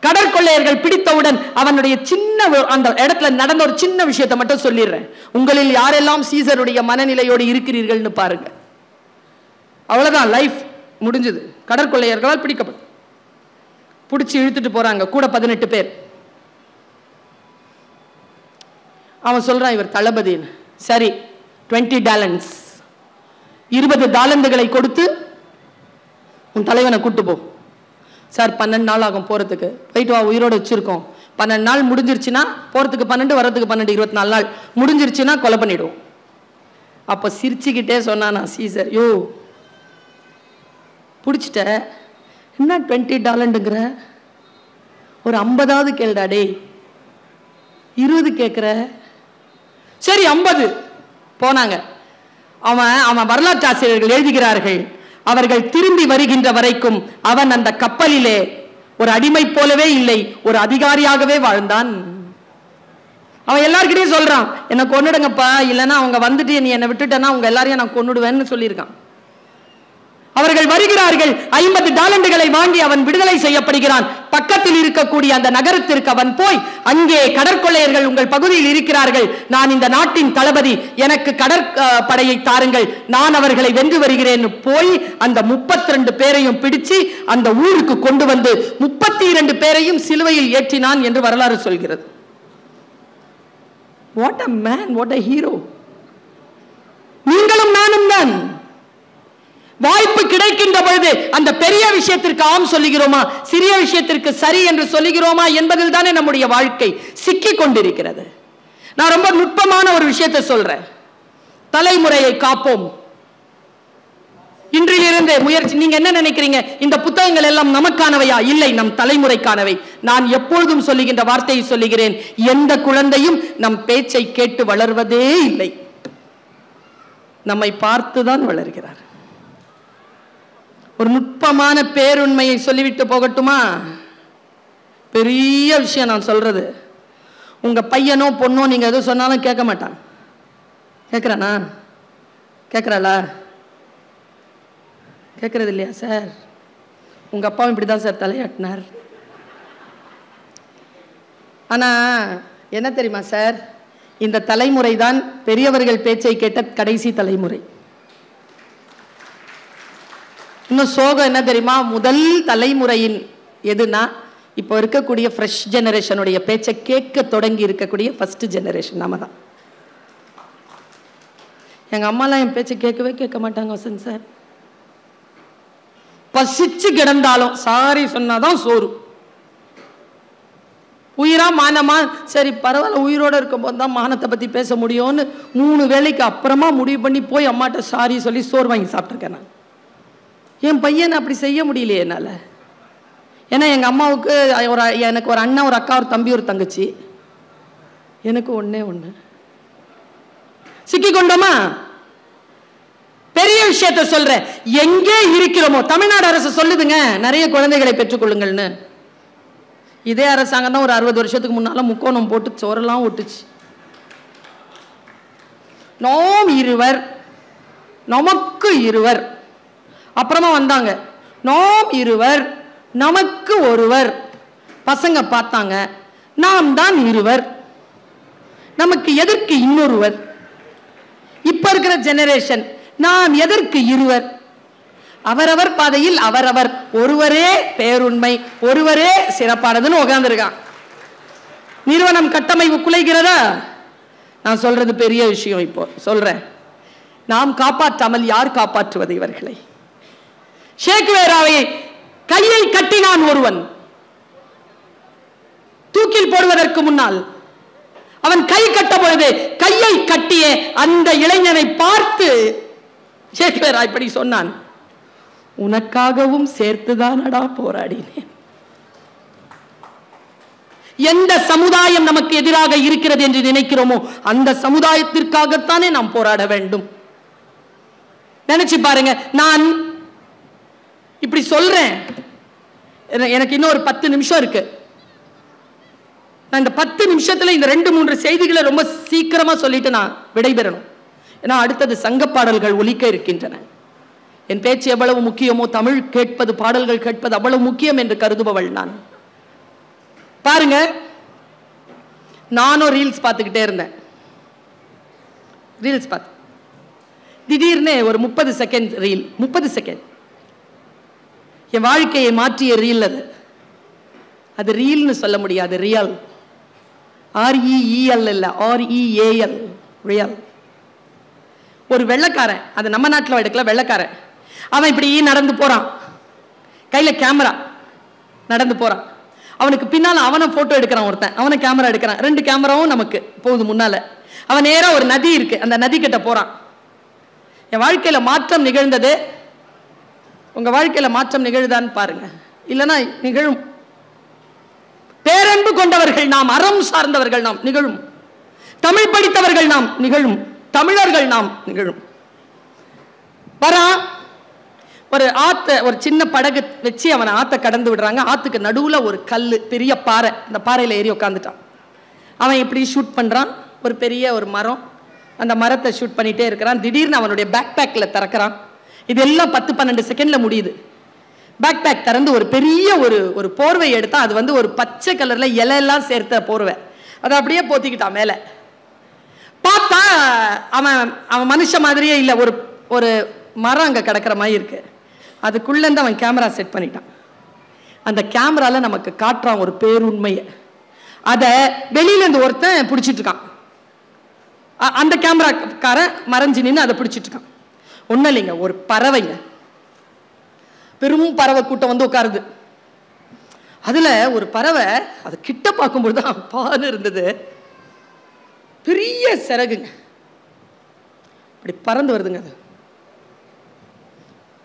கடற்கொள்ளையர்கள் பிடித்தவுடன் அவனுடைய சின்ன அந்த இடத்துல நடந்த ஒரு சின்ன விஷயத்தை மட்டும் சொல்லிடுறேன். உங்களில் யாரெல்லாம் சீசருடைய மனநிலையோடு இருக்கிறீர்கள்னு பாருங்க. அவ்வளவுதான், லைஃப் முடிஞ்சது. கடற்கொள்ளையர்களால் பிடிக்கப்படும், பிடிச்சி இழுத்துட்டு போறாங்க. கூட 18 பேர். அவன் சொல்றான் இவர் தளபதின்னு. சரி, 20 டாலன்ஸ், 20 தாலந்துகளை கொடுத்து உன் தலைவனை கூட்டு போ. சார் 12 நாள் ஆகும் போறதுக்கு. போயிட்டு வா, உயிரோடு வச்சிருக்கோம். 12 நாள் முடிஞ்சிருச்சுன்னா, போறதுக்கு 12, வரதுக்கு 12, 24 நாள் முடிஞ்சிருச்சுன்னா கொலை பண்ணிடுவோம். அப்ப சிரிச்சுக்கிட்டே சொன்னானா சீசர், யோ பிடிச்சிட்ட, என்ன 20 டாலண்டுங்கிற, ஒரு 50வது கேளுடா டே, 20 கேட்குற. சரி 50 போனாங்க. அவன் வரலாற்று ஆசிரியர்கள் எழுதுகிறார்கள், அவர்கள் திரும்பி வருகின்ற வரைக்கும் அவன் அந்த கப்பலிலே ஒரு அடிமை போலவே இல்லை, ஒரு அதிகாரியாகவே வாழ்ந்தான். அவன் எல்லார்கிட்டையும் சொல்றான், என்னை கொன்னுடுங்கப்பா, இல்லைன்னா அவங்க வந்துட்டு நீ என்னை விட்டுட்டேன்னா உங்க எல்லாரையும் நான் கொன்னுடுவேன்னு சொல்லியிருக்கான். அவர்கள் வருகிறார்கள். 50 டாலண்டுகளை வாங்கி அவன் விடுதலை செய்யப்படுகிறான். பக்கத்தில் இருக்கக்கூடிய அந்த நகரத்திற்கு அவன் போய், அங்கே கடற்கொள்ளையர்கள் உங்கள் பகுதியில் இருக்கிறார்கள், நான் இந்த நாட்டின் தளபதி, எனக்கு கடற்படையை தாருங்கள், நான் அவர்களை வென்று வருகிறேன். போய் அந்த 32 பேரையும் பிடிச்சு அந்த ஊருக்கு கொண்டு வந்து 32 பேரையும் சிலுவையில் ஏற்றினான் என்று வரலாறு சொல்கிறது. What a man, what a hero. நீங்களும் நானும் தான். வாய்ப்பு கிடைக்கின்ற பொழுது அந்த பெரிய விஷயத்திற்கு ஆம் சொல்லுகிறோமா, சிறிய விஷயத்திற்கு சரி என்று சொல்லுகிறோமா என்பதில் தானே நம்முடைய வாழ்க்கை சிக்கிக் கொண்டிருக்கிறது. நான் ரொம்ப நுட்பமான ஒரு விஷயத்தை சொல்றேன். தலைமுறையை காப்போம். இன்றிலிருந்து முயற்சி. நீங்க என்ன நினைக்கிறீங்க, இந்த புத்தகங்கள் எல்லாம் நமக்கானவையா? இல்லை, நம் தலைமுறைக்கானவை. நான் எப்பொழுதும் சொல்லுகின்ற வார்த்தையை சொல்லுகிறேன், எந்த குழந்தையும் நம் பேச்சை கேட்டு வளர்வதே இல்லை, நம்மை பார்த்துதான் வளர்கிறார். ஒரு நுட்பமான பேருண்மையை சொல்லிவிட்டு போகட்டுமா? பெரிய விஷயம் நான் சொல்றது. உங்க பையனோ பொண்ணோ நீங்க எது சொன்னாலும் கேட்க மாட்டான். கேட்கிறானா? கேட்கிறாளா? கேட்கறது இல்லையா சார்? உங்க அப்பாவும் இப்படிதான் சார் தலையாட்டினார். ஆனா என்ன தெரியுமா சார், இந்த தலைமுறை தான் பெரியவர்கள் பேச்சை கேட்ட கடைசி தலைமுறை. இன்னும் சோகம் என்ன தெரியுமா, முதல் தலைமுறையின் எதுனா இப்போ இருக்கக்கூடிய ஃப்ரெஷ் ஜெனரேஷனுடைய பேச்சை கேட்க தொடங்கி இருக்கக்கூடிய ஃபர்ஸ்ட் ஜெனரேஷன் நாம தான். எங்க அம்மாலாம் என் பேச்சை கேட்க மாட்டாங்க வசந்த் சார். பசிச்சு கிடந்தாலும் சாரி சொன்னாதான் சோறு. உயிரா மானமா, சரி பரவாயில்ல, உயிரோட இருக்கும் போது தான் மானத்தை பத்தி பேச முடியும்னு 3 வேளைக்கு அப்புறமா முடிவு பண்ணி போய் அம்மாட்ட சாரி சொல்லி சோறு வாங்கி சாப்பிட்டுருக்கேன் நான். என் பையனை அப்படி செய்ய முடியலையே என்னால். ஏன்னா எங்கள் அம்மாவுக்கு எனக்கு ஒரு அண்ணன், ஒரு அக்கா, ஒரு தம்பி, ஒரு தங்கச்சி. எனக்கு ஒண்ணே ஒன்று. சிக்கிக்கொண்டோமா? பெரிய விஷயத்த சொல்றேன். எங்கே இருக்கிறோமோ, தமிழ்நாடு அரசு சொல்லுதுங்க நிறைய குழந்தைகளை பெற்றுக்கொள்ளுங்கள்னு. இதே அரசாங்கம் தான் ஒரு 60 வருஷத்துக்கு முன்னால முக்கோணம் போட்டு சோரெல்லாம் ஒட்டுச்சு. நாம் இருவர் நமக்கு இருவர். அப்புறமா வந்தாங்க, நாம் இருவர் நமக்கு ஒருவர். பசங்க பார்த்தாங்க, நாம் தான் இருவர், நமக்கு எதற்கு இன்னொருவர். இப்ப இருக்கிற ஜெனரேஷன், நாம் எதற்கு இருவர்? அவரவர் பாதையில் அவரவர், ஒருவரே பேருண்மை, ஒருவரே சிறப்பானதுன்னு உட்கார்ந்துருக்கான். நிறுவனம் கட்டமைப்பு குலைகிறதா? நான் சொல்றது பெரிய விஷயம். இப்போ சொல்றேன், நாம் காப்பாற்றாமல் யார் காப்பாற்றுவது இவர்களை? ஷேக்வேராவை கையை கட்டினான் ஒருவன். தூக்கில் போடுவதற்கு முன்னால் அவன் கை கட்ட பொழுது கையை கட்டிய அந்த இளைஞனை பார்த்து ஷேக்வேரா இப்படி சொன்னான், உனக்காகவும் சேர்த்துதானடா போராடினேன். எந்த சமுதாயம் நமக்கு எதிராக இருக்கிறது என்று நினைக்கிறோமோ அந்த சமுதாயத்திற்காகத்தானே நாம் போராட வேண்டும். நினைச்சு பாருங்க, நான் இப்படி சொல்றேன், எனக்கு இன்னும் ஒரு 10 நிமிஷம் இருக்கு. நான் இந்த 10 நிமிஷத்துல இந்த 2-3 செய்திகளை ரொம்ப சீக்கிரமா சொல்லிட்டு நான் விடைபெறணும். ஏன்னா அடுத்தது சங்க பாடல்கள் ஒலிக்க இருக்கின்றன. என் பேச்சு எவ்வளவு முக்கியமோ தமிழ் கேட்பது, பாடல்கள் கேட்பது அவ்வளவு முக்கியம் என்று கருதுபவள் நான். பாருங்க, நானும் ரீல்ஸ் பார்த்துக்கிட்டே இருந்தேன். ரீல்ஸ் பார்த்து திடீர்னு ஒரு 30 செகண்ட் ரீல், 30 செகண்ட் என் வாழ்க்கையை மாற்றிய ரீல். அது ரீல்னு சொல்ல முடியாது, ரியல். REEL இல்ல, REAL, ரியல். ஒரு வெள்ளைக்காரன், அது நம்ம நாட்டில் எடுக்கல, வெள்ளைக்காரன். அவன் இப்படி நடந்து போறான், கையில கேமரா, நடந்து போறான். அவனுக்கு பின்னால அவனை போட்டோ எடுக்கிறான் ஒருத்தன், அவனை கேமரா எடுக்கிறான். 2 கேமராவும் நமக்கு போகுது முன்னால. அவன் நேரா ஒரு நதி இருக்கு, அந்த நதி கிட்ட போறான். என் வாழ்க்கையில மாற்றம் நிகழ்ந்தது. உங்க வாழ்க்கையில மாற்றம் நிகழ்தான்னு பாருங்க, இல்லைன்னா நிகழும். பேரன்பு கொண்டவர்கள் நாம், அறம் சார்ந்தவர்கள் நாம், நிகழும். தமிழ் படித்தவர்கள் நாம், நிகழும். தமிழர்கள் நாம், நிகழும். வரா ஒரு ஆத்த, ஒரு சின்ன படகு வச்சு அவனை ஆத்த கடந்து விடுறாங்க. ஆத்துக்கு நடுவுல ஒரு கல்லு, பெரிய பாறை. அந்த பாறையில ஏறி உட்காந்துட்டான். அவன் இப்படி ஷூட் பண்றான். ஒரு பெரிய ஒரு மரம், அந்த மரத்தை ஷூட் பண்ணிட்டே இருக்கிறான். திடீர்னு அவனுடைய பேக் பேக்ல திறக்கிறான். இதெல்லாம் 10-12 செகண்ட்ல முடியுது. பேக் பேக் திறந்து ஒரு பெரிய ஒரு போர்வை எடுத்தா. அது வந்து ஒரு பச்சை கலர்ல இலையெல்லாம் சேர்த்த போர்வை. அதை அப்படியே போத்திக்கிட்டான் மேல. பார்த்தா அவன் மனுஷ மாதிரியே இல்லை, ஒரு மரம் அங்க கிடக்கிற மாதிரி இருக்கு. அதுக்குள்ள இருந்து அவன் கேமரா செட் பண்ணிட்டான். அந்த கேமரால நமக்கு காட்டுறான் ஒரு பேருண்மையை. அதை வெளியில இருந்து ஒருத்தன் பிடிச்சிட்டு இருக்கான். அந்த கேமராக்காரன் மறைஞ்சு நின்று அதை பிடிச்சிட்டு இருக்கான். ஒன்னும் இல்லைங்க, ஒரு பறவைங்க, பெரும் பறவை கூட்டம் வந்து உட்காருது. அதுல ஒரு பறவை, அது கிட்ட பார்க்கும்போது தான் பால் இருந்தது, பெரிய சிறகுங்க, இப்படி பறந்து வருதுங்க. அது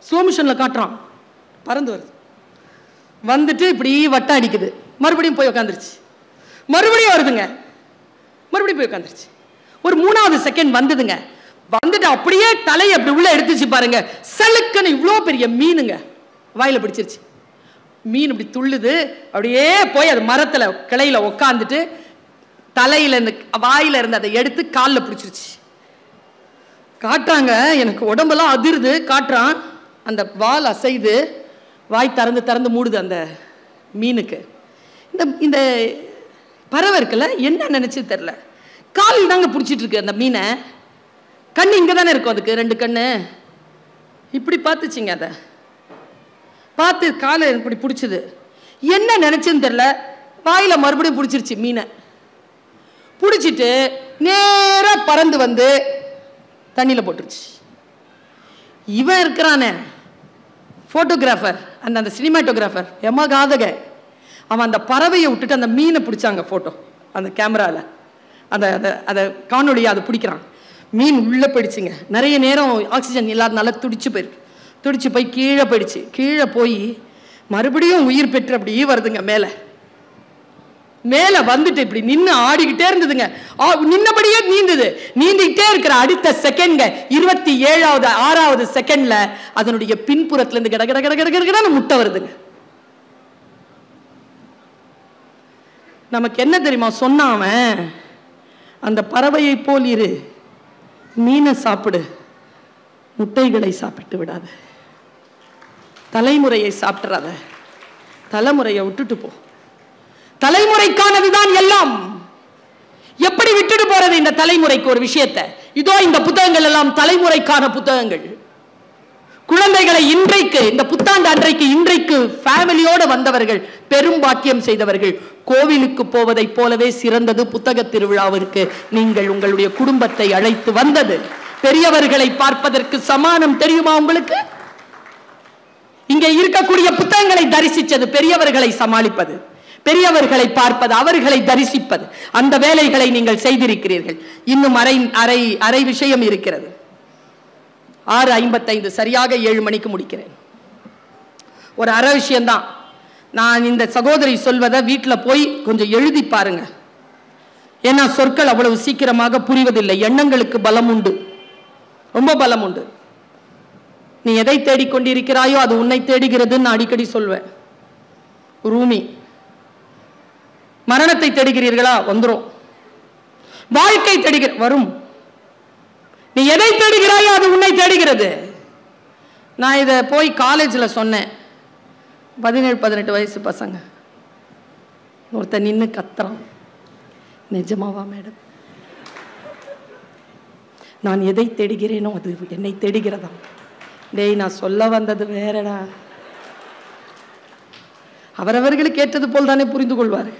ஸ்லோமிஷன்ல காட்டுறான், பறந்து வருது. வந்துட்டு இப்படி வட்டம் அடிக்குது. மறுபடியும் போய் உட்காந்துருச்சு. மறுபடியும் வருதுங்க, மறுபடியும் போய் உட்காந்துருச்சு. ஒரு 3வது செகண்ட் வந்ததுங்க. வந்துட்டு அப்படியே தலையை அப்படி உள்ள எடுத்துச்சு பாருங்க. சலுக்குன்னு இவ்வளோ பெரிய மீனுங்க வாயில பிடிச்சிருச்சு. மீன் இப்படி துள்ளுது. அப்படியே போய் அது மரத்துல கிளையில உக்காந்துட்டு தலையில இருந்து வாயில இருந்து அதை எடுத்து காலில் பிடிச்சிருச்சு. காட்டுறாங்க, எனக்கு உடம்பெல்லாம் அதிருது. காட்டுறான், அந்த வால் அசைது, வாய் திறந்து மூடுது அந்த மீனுக்கு. இந்த பறவை இருக்குல்ல, என்ன நினைச்சு தெரியல, காலில் தாங்க பிடிச்சிட்டு இருக்கு அந்த மீனை. கண்ணு இங்கே தானே இருக்கும் அதுக்கு, 2 கண்ணு. இப்படி பார்த்துச்சிங்க. அதை பார்த்து காலை இப்படி பிடிச்சது. என்ன நினைச்சுன்னு தெரியல, வாயில மறுபடியும் பிடிச்சிருச்சு மீனை. பிடிச்சிட்டு நேரா பறந்து வந்து தண்ணியில போட்டுருச்சு. இவன் இருக்கிறானே போட்டோகிராஃபர், அந்த சினிமாட்டோகிராஃபர், எமகாதக, அவன் அந்த பறவையை விட்டுட்டு அந்த மீனை பிடிச்சாங்க போட்டோ. அந்த கேமரால அந்த காணொலியை அதை பிடிக்கிறான். மீன் உள்ள போயிடுச்சுங்க. நிறைய நேரம் ஆக்சிஜன் இல்லாதனால துடிச்சு போயிருக்கு. துடிச்சு போய் கீழே போயிடுச்சு. கீழே போய் மறுபடியும் உயிர் பெற்று அப்படியே வருதுங்க. மேல வந்துட்டு இப்படி நின்று ஆடிக்கிட்டே இருந்ததுங்க. நின்னபடியே நீந்தது. நீந்திக்கிட்டே இருக்கிற அடுத்த செகண்ட் 27வது 6வது செகண்ட்ல அதனுடைய பின்புறத்துல இருந்து கட கட கட கட கடன்னு முட்டை வருதுங்க. நமக்கு என்ன தெரியுமா சொன்னாம, அந்த பறவையை போல் இரு, மீனை சாப்பிடு, முட்டைகளை சாப்பிட்டு விடாத. தலைமுறையை சாப்பிட்றாத, தலைமுறையை விட்டுட்டு போ. தலைமுறைக்கானதுதான் எல்லாம். எப்படி விட்டுட்டு போறது இந்த தலைமுறைக்கு ஒரு விஷயத்தை? இதோ இந்த புத்தகங்கள் எல்லாம் தலைமுறைக்கான புத்தகங்கள். குழந்தைகளை இன்றைக்கு, இந்த புத்தாண்டு அன்றைக்கு, இன்றைக்கு ஃபேமிலியோடு வந்தவர்கள் பெரும் பாக்கியம் செய்தவர்கள். கோவிலுக்கு போவதை போலவே சிறந்தது புத்தக திருவிழாவிற்கு நீங்கள் உங்களுடைய குடும்பத்தை அழைத்து வந்தது. பெரியவர்களை பார்ப்பதற்கு சமானம் தெரியுமா உங்களுக்கு? இங்கே இருக்கக்கூடிய புத்தகங்களை தரிசிச்சது பெரியவர்களை சமாளிப்பது, பெரியவர்களை பார்ப்பது, அவர்களை தரிசிப்பது. அந்த வேலைகளை நீங்கள் செய்திருக்கிறீர்கள். இன்னும் அரை விஷயம் இருக்கிறது. 6:55 சரியாக 7 மணிக்கு முடிக்கிறேன். ஒரு அரை விஷயம்தான். நான் இந்த சகோதரி சொல்வதை வீட்டில் போய் கொஞ்சம் எழுதி பாருங்க. ஏன்னா சொற்கள் அவ்வளவு சீக்கிரமாக புரிவதில்லை. எண்ணங்களுக்கு பலம் உண்டு, ரொம்ப பலம் உண்டு. நீ எதை தேடிக்கொண்டிருக்கிறாயோ அது உன்னை தேடுகிறதுன்னு நான் அடிக்கடி சொல்வேன். ரூமி, மரணத்தை தேடுகிறீர்களா? வந்துரும். வாழ்க்கை தேடுகிற வரும். நீ எதை தேடுகிறாயோ அது உன்னை தேடுகிறது. நான் இதை போய் காலேஜில் சொன்னேன். 17-18 வயசு பசங்க ஒருத்தன் நின்று கத்துறான். நிஜமாவா மேடம்? நான் எதை தேடுகிறேனோ அது என்னை தேடுகிறதா? டேய், நான் சொல்ல வந்தது வேறடா. அவரவர்களுக்கு ஏற்றது போல் தானே புரிந்து கொள்வார்.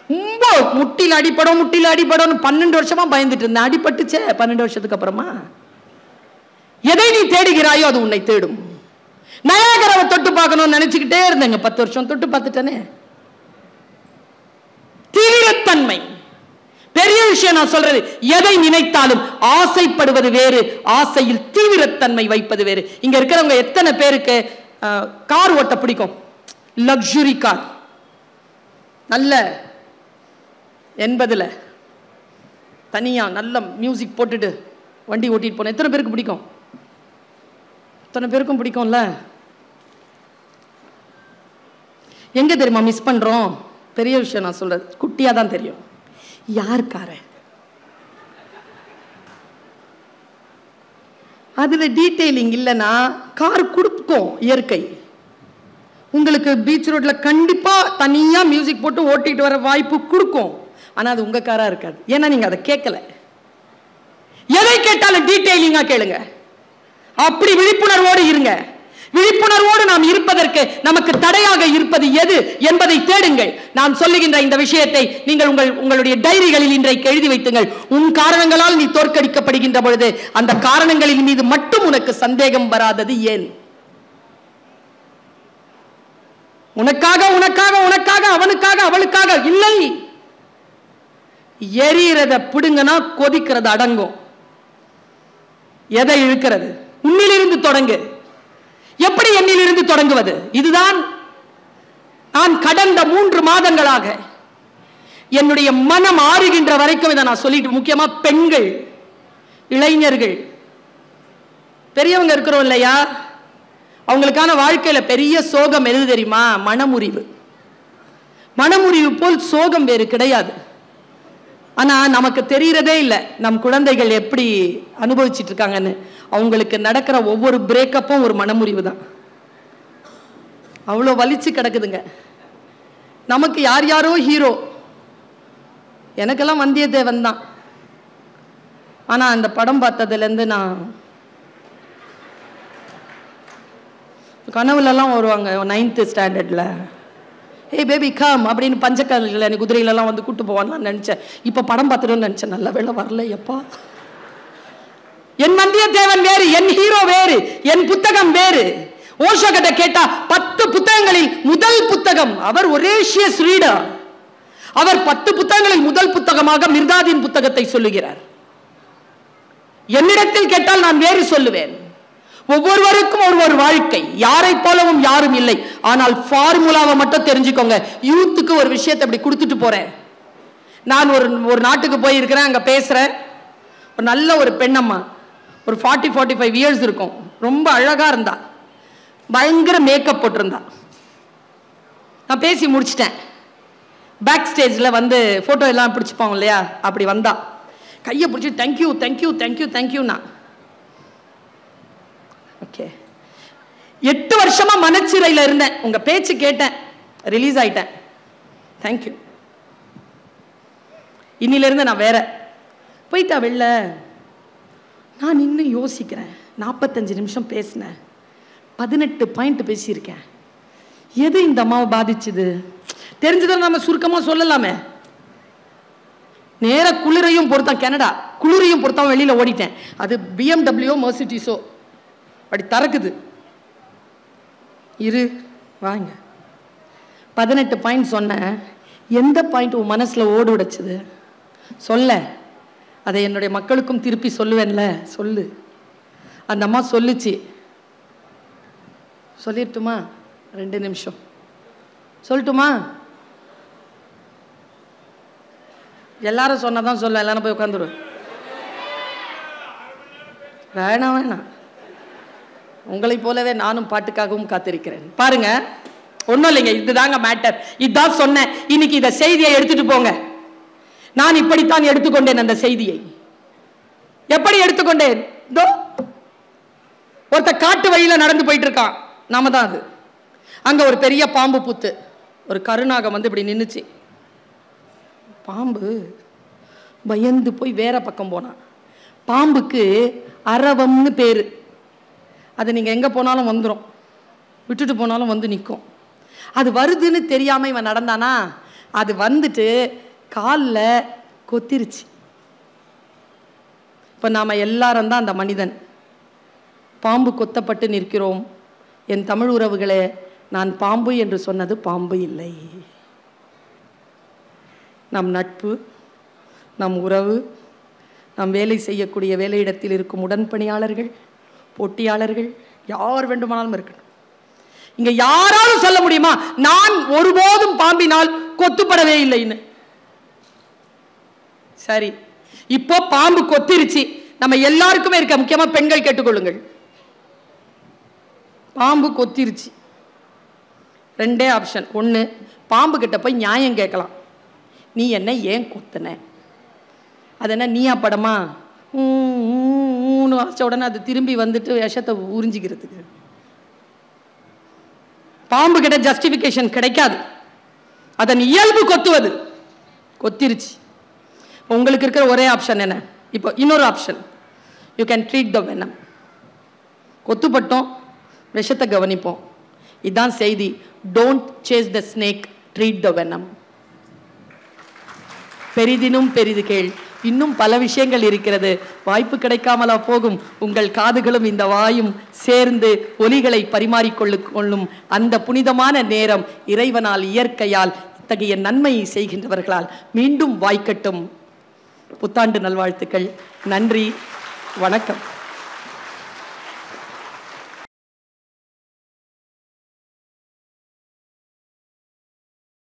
ரொம்ப முட்டியில் அடிப்படும் 12 வருஷமா பயந்துட்டு இருந்தேன். அடிபட்டுச்சே 12 வருஷத்துக்கு அப்புறமா. எதை நீ தேடுகிறாயோ அது உன்னை தேடும். நயாகராவை தொட்டு பார்க்கணும்னு நினைச்சுக்கிட்டே இருந்தேங்க. 10 வருஷம் தொட்டு பார்த்துட்டேனே. தீவிரத்தன்மை பெரிய விஷயம். நான் சொல்றது, எதை நினைத்தாலும் ஆசைப்படுவது வேறு, ஆசையில் தீவிரத்தன்மை வைப்பது வேறு. இங்க இருக்கிறவங்க எத்தனை பேருக்கு கார் ஓட்ட பிடிக்கும்? லக்ஸுரி கார், நல்ல 80ல் தனியா நல்ல மியூசிக் போட்டுட்டு வண்டி ஓட்டிட்டு போன எத்தனை பேருக்கு பிடிக்கும்? எத்தனை பேருக்கும் பிடிக்கும்ல. எங்க தெரியுமா மிஸ் பண்றோம்? பெரிய விஷயம் நான் சொல்றது, குட்டியா தான் தெரியும். யார் கார? அதுல டீடைலிங் இல்லைன்னா கார் கொடுக்கும் இயற்கை. உங்களுக்கு பீச் ரோட்ல கண்டிப்பா தனியா மியூசிக் போட்டு ஓட்டிட்டு வர வாய்ப்பு கொடுக்கும். ஆனா அது உங்க காரா இருக்காது. ஏன்னா நீங்க அதை கேட்கல. எதை கேட்டாலும் டீடைலிங்கா கேளுங்க. அப்படி விழிப்புணர்வோடு இருங்க. விழிப்புணர்வோடு நாம் இருப்பதற்கு நமக்கு தடையாக இருப்பது எது என்பதை தேடுங்கள். நான் சொல்லுகின்ற இந்த விஷயத்தை நீங்கள் உங்களுடைய டைரிகளில் இன்றைக்கு எழுதி வைத்துங்கள். உன் காரணங்களால் நீ தோற்கடிக்கப்படுகின்ற பொழுது அந்த காரணங்களின் மீது மட்டும் உனக்கு சந்தேகம் வராதது ஏன்? உனக்காக உனக்காக உனக்காக அவனுக்காக அவளுக்காக இல்லை. எரியறத பிடுங்கனா கொதிக்கிறது அடங்கும். எதை இழுக்கிறது? உன்னிலிருந்து தொடங்கு. எப்படி என்னிலிருந்து தொடங்குவது? இதுதான் நான் கடந்த 3 மாதங்களாக என்னுடைய மனம் ஆறுகின்ற வரைக்கும் இதை நான் சொல்லிட்டு, முக்கியமா பெண்கள், இளைஞர்கள், பெரியவங்க இருக்கிறோம் இல்லையா, அவங்களுக்கான வாழ்க்கையில பெரிய சோகம் எது தெரியுமா? மனமுறிவு. மனமுறிவு போல் சோகம் வேறு கிடையாது. ஆனா நமக்கு தெரியறதே இல்லை நம் குழந்தைகள் எப்படி அனுபவிச்சுட்டு இருக்காங்கன்னு. அவங்களுக்கு நடக்கிற ஒவ்வொரு பிரேக்கப்பும் ஒரு மனமுறிவு தான். அவ்வளோ வலிச்சு கிடக்குதுங்க. நமக்கு யார் யாரோ ஹீரோ. எனக்கெல்லாம் வந்தியத்தேவன் தான். ஆனா அந்த படம் பார்த்ததுலேருந்து நான் கனவுலலாம் வருவாங்க 9th ஸ்டாண்டர்டில், ஏய் பேபி கம் அப்படின்னு பஞ்சக்காலில் எனக்கு குதிரையிலலாம் வந்து கூட்டு போவான்னு நினச்சேன். இப்போ படம் பார்த்துட்டோன்னு நினச்சேன். நல்ல வேலை வரல. எப்பா, என் வந்தியத்தேவன் வேறு, என் ஹீரோ வேறு, என் புத்தகம் வேறு. ஓஷோ கிட்ட கேட்டா 10 புத்தகங்களில் முதல் புத்தகம், அவர் ஒரேஷியஸ் ரீடர். அவர் 10 புத்தகங்களில் முதல் புத்தகமாக மிர்தாதின் புத்தகத்தை சொல்லுகிறார். என்னிடத்தில் கேட்டால் நான் வேறு சொல்லுவேன். ஒவ்வொருவருக்கும் ஒவ்வொரு வாழ்க்கை. யாரை போலவும் யாரும் இல்லை. ஆனால் ஃபார்முலாவை மட்டும் தெரிஞ்சுக்கோங்க. யூத்துக்கு ஒரு விஷயத்தை அப்படி கொடுத்துட்டு போறேன். நான் ஒரு நாட்டுக்கு போயிருக்கிறேன். அங்க பேசுறேன். ஒரு நல்ல ஒரு பெண்ணம்மா, ஒரு 40-45 இயர்ஸ் இருக்கும். ரொம்ப அழகா இருந்தா, பயங்கர மேக்கப் போட்டிருந்தா. நான் பேசி முடிச்சிட்டேன். பேக் ஸ்டேஜில் வந்து ஃபோட்டோ எல்லாம் பிடிச்சிப்பாங்க இல்லையா, அப்படி வந்தா. கையை பிடிச்சி தேங்க்யூ தேங்க்யூ தேங்க்யூ தேங்க்யூண்ணா. ஓகே, 8 வருஷமா மனச்சிறையில் இருந்தேன், உங்க பேச்சு கேட்டேன், ரிலீஸ் ஆயிட்டேன், தேங்க்யூ. இன்னிலிருந்து நான் வேற போயிட்டா வெளில. நான் இன்னும் யோசிக்கிறேன், 45 நிமிஷம் பேசினேன், 18 பாயிண்ட் பேசியிருக்கேன். எது இந்த அம்மாவை பாதிச்சுது தெரிஞ்சதான் நம்ம சுருக்கமா சொல்லலாமே. நேர குளிரையும் பொறுத்தான், கனடா குளிரையும் பொறுத்தான் வெளியில ஓடிட்டேன். அது BMW மெர்சிடிஸோ அப்படி தறக்குது. இரு வாங்க, 18 பாயிண்ட் சொன்னேன். எந்த பாயிண்ட் உன் மனசுல ஓடு உடைச்சது சொல்ல, அதை என்னுடைய மக்களுக்கும் திருப்பி சொல்லுவேன்ல, சொல்லு. அந்த அம்மா சொல்லுச்சு, சொல்லிட்டுமா? 2 நிமிஷம் சொல்லட்டுமா? எல்லாரும் சொன்னதான் சொல்ல, எல்லாரும் போய் உட்காந்துடும். வேணாம் வேணாம், உங்களை போலவே நானும் பாட்டுக்காகவும் காத்திருக்கிறேன். பாருங்க, ஒன்றும் இல்லைங்க, இதுதாங்க மேட்டர். இதுதான் சொன்னேன். இன்னைக்கு இந்த செய்தியை எடுத்துட்டு போங்க. நான் இப்படித்தான் எடுத்துக்கொண்டேன். அந்த செய்தியை எப்படி எடுத்துக்கொண்டேன்? ஒருத்த காட்டு வழியில நடந்து போயிட்டு இருக்கான், நாம தான் அது. அங்க ஒரு பெரிய பாம்பு புத்து, ஒரு கருநாகம் வந்து இப்படி நின்னுச்சு. பாம்பு பயந்து போய் வேற பக்கம் போனான். பாம்புக்கு அரவம்னு பேரு. அது நீங்க எங்க போனாலும் வந்துடும், விட்டுட்டு போனாலும் வந்து நிற்கும். அது வருதுன்னு தெரியாம இவன் நடந்தானா, அது வந்துட்டு காலில் கொத்திருச்சு. இப்போ நாம எல்லாரும் தான் அந்த மனிதன். பாம்பு கொத்தப்பட்டு நிற்கிறோம். என் தமிழ் உறவுகளே, நான் பாம்பு என்று சொன்னது பாம்பு இல்லை. நம் நட்பு, நம் உறவு, நாம் வேலை செய்யக்கூடிய வேலையிடத்தில் இருக்கும் உடன்பணியாளர்கள், போட்டியாளர்கள், யார் வேண்டுமானாலும் இருக்கணும். இங்க யாராலும் சொல்ல முடியுமா நான் ஒருபோதும் பாம்பினால் கொத்துப்படவே இல்லைன்னு? சரி, இப்போ பாம்பு கொத்திருச்சு. நம்ம எல்லாருக்குமே இருக்க, முக்கியமா பெண்கள் கேட்டுக்கொள்ளுங்கள். பாம்பு கொத்திருச்சு. 2 ஆப்ஷன். 1, பாம்பு கிட்ட போய் நியாயம் கேட்கலாம். நீ என்ன ஏன் கொத்தன? அது என்ன நீயா படமா? வாச்ச உடனே அது திரும்பி வந்துட்டு விஷத்தை உறிஞ்சிக்கிறதுக்கு. பாம்பு கிட்ட ஜஸ்டிபிகேஷன் கிடைக்காது. அதன் இயல்பு கொத்துவது. கொத்திருச்சு. உங்களுக்கு இருக்கிற ஒரே ஆப்ஷன் என்ன? இப்போ இன்னொரு option, you can treat the venom. கொத்துப்பட்டோம், விஷத்தை கவனிப்போம். இதுதான் செய்தி. Don't chase the snake, treat the venom. பெரிதினும் பெரிது கேள். இன்னும் பல விஷயங்கள் இருக்கிறது. வாய்ப்பு கிடைக்காமலா போகும்? உங்கள் காதுகளும் இந்த வாயும் சேர்ந்து ஒலிகளை பரிமாறிக்கொள்ளும் அந்த புனிதமான நேரம் இறைவனால், இயற்கையால், இத்தகைய நன்மையை செய்கின்றவர்களால் மீண்டும் வாய்க்கட்டும். புத்தாண்டு நல்வாழ்த்துக்கள். நன்றி, வணக்கம்.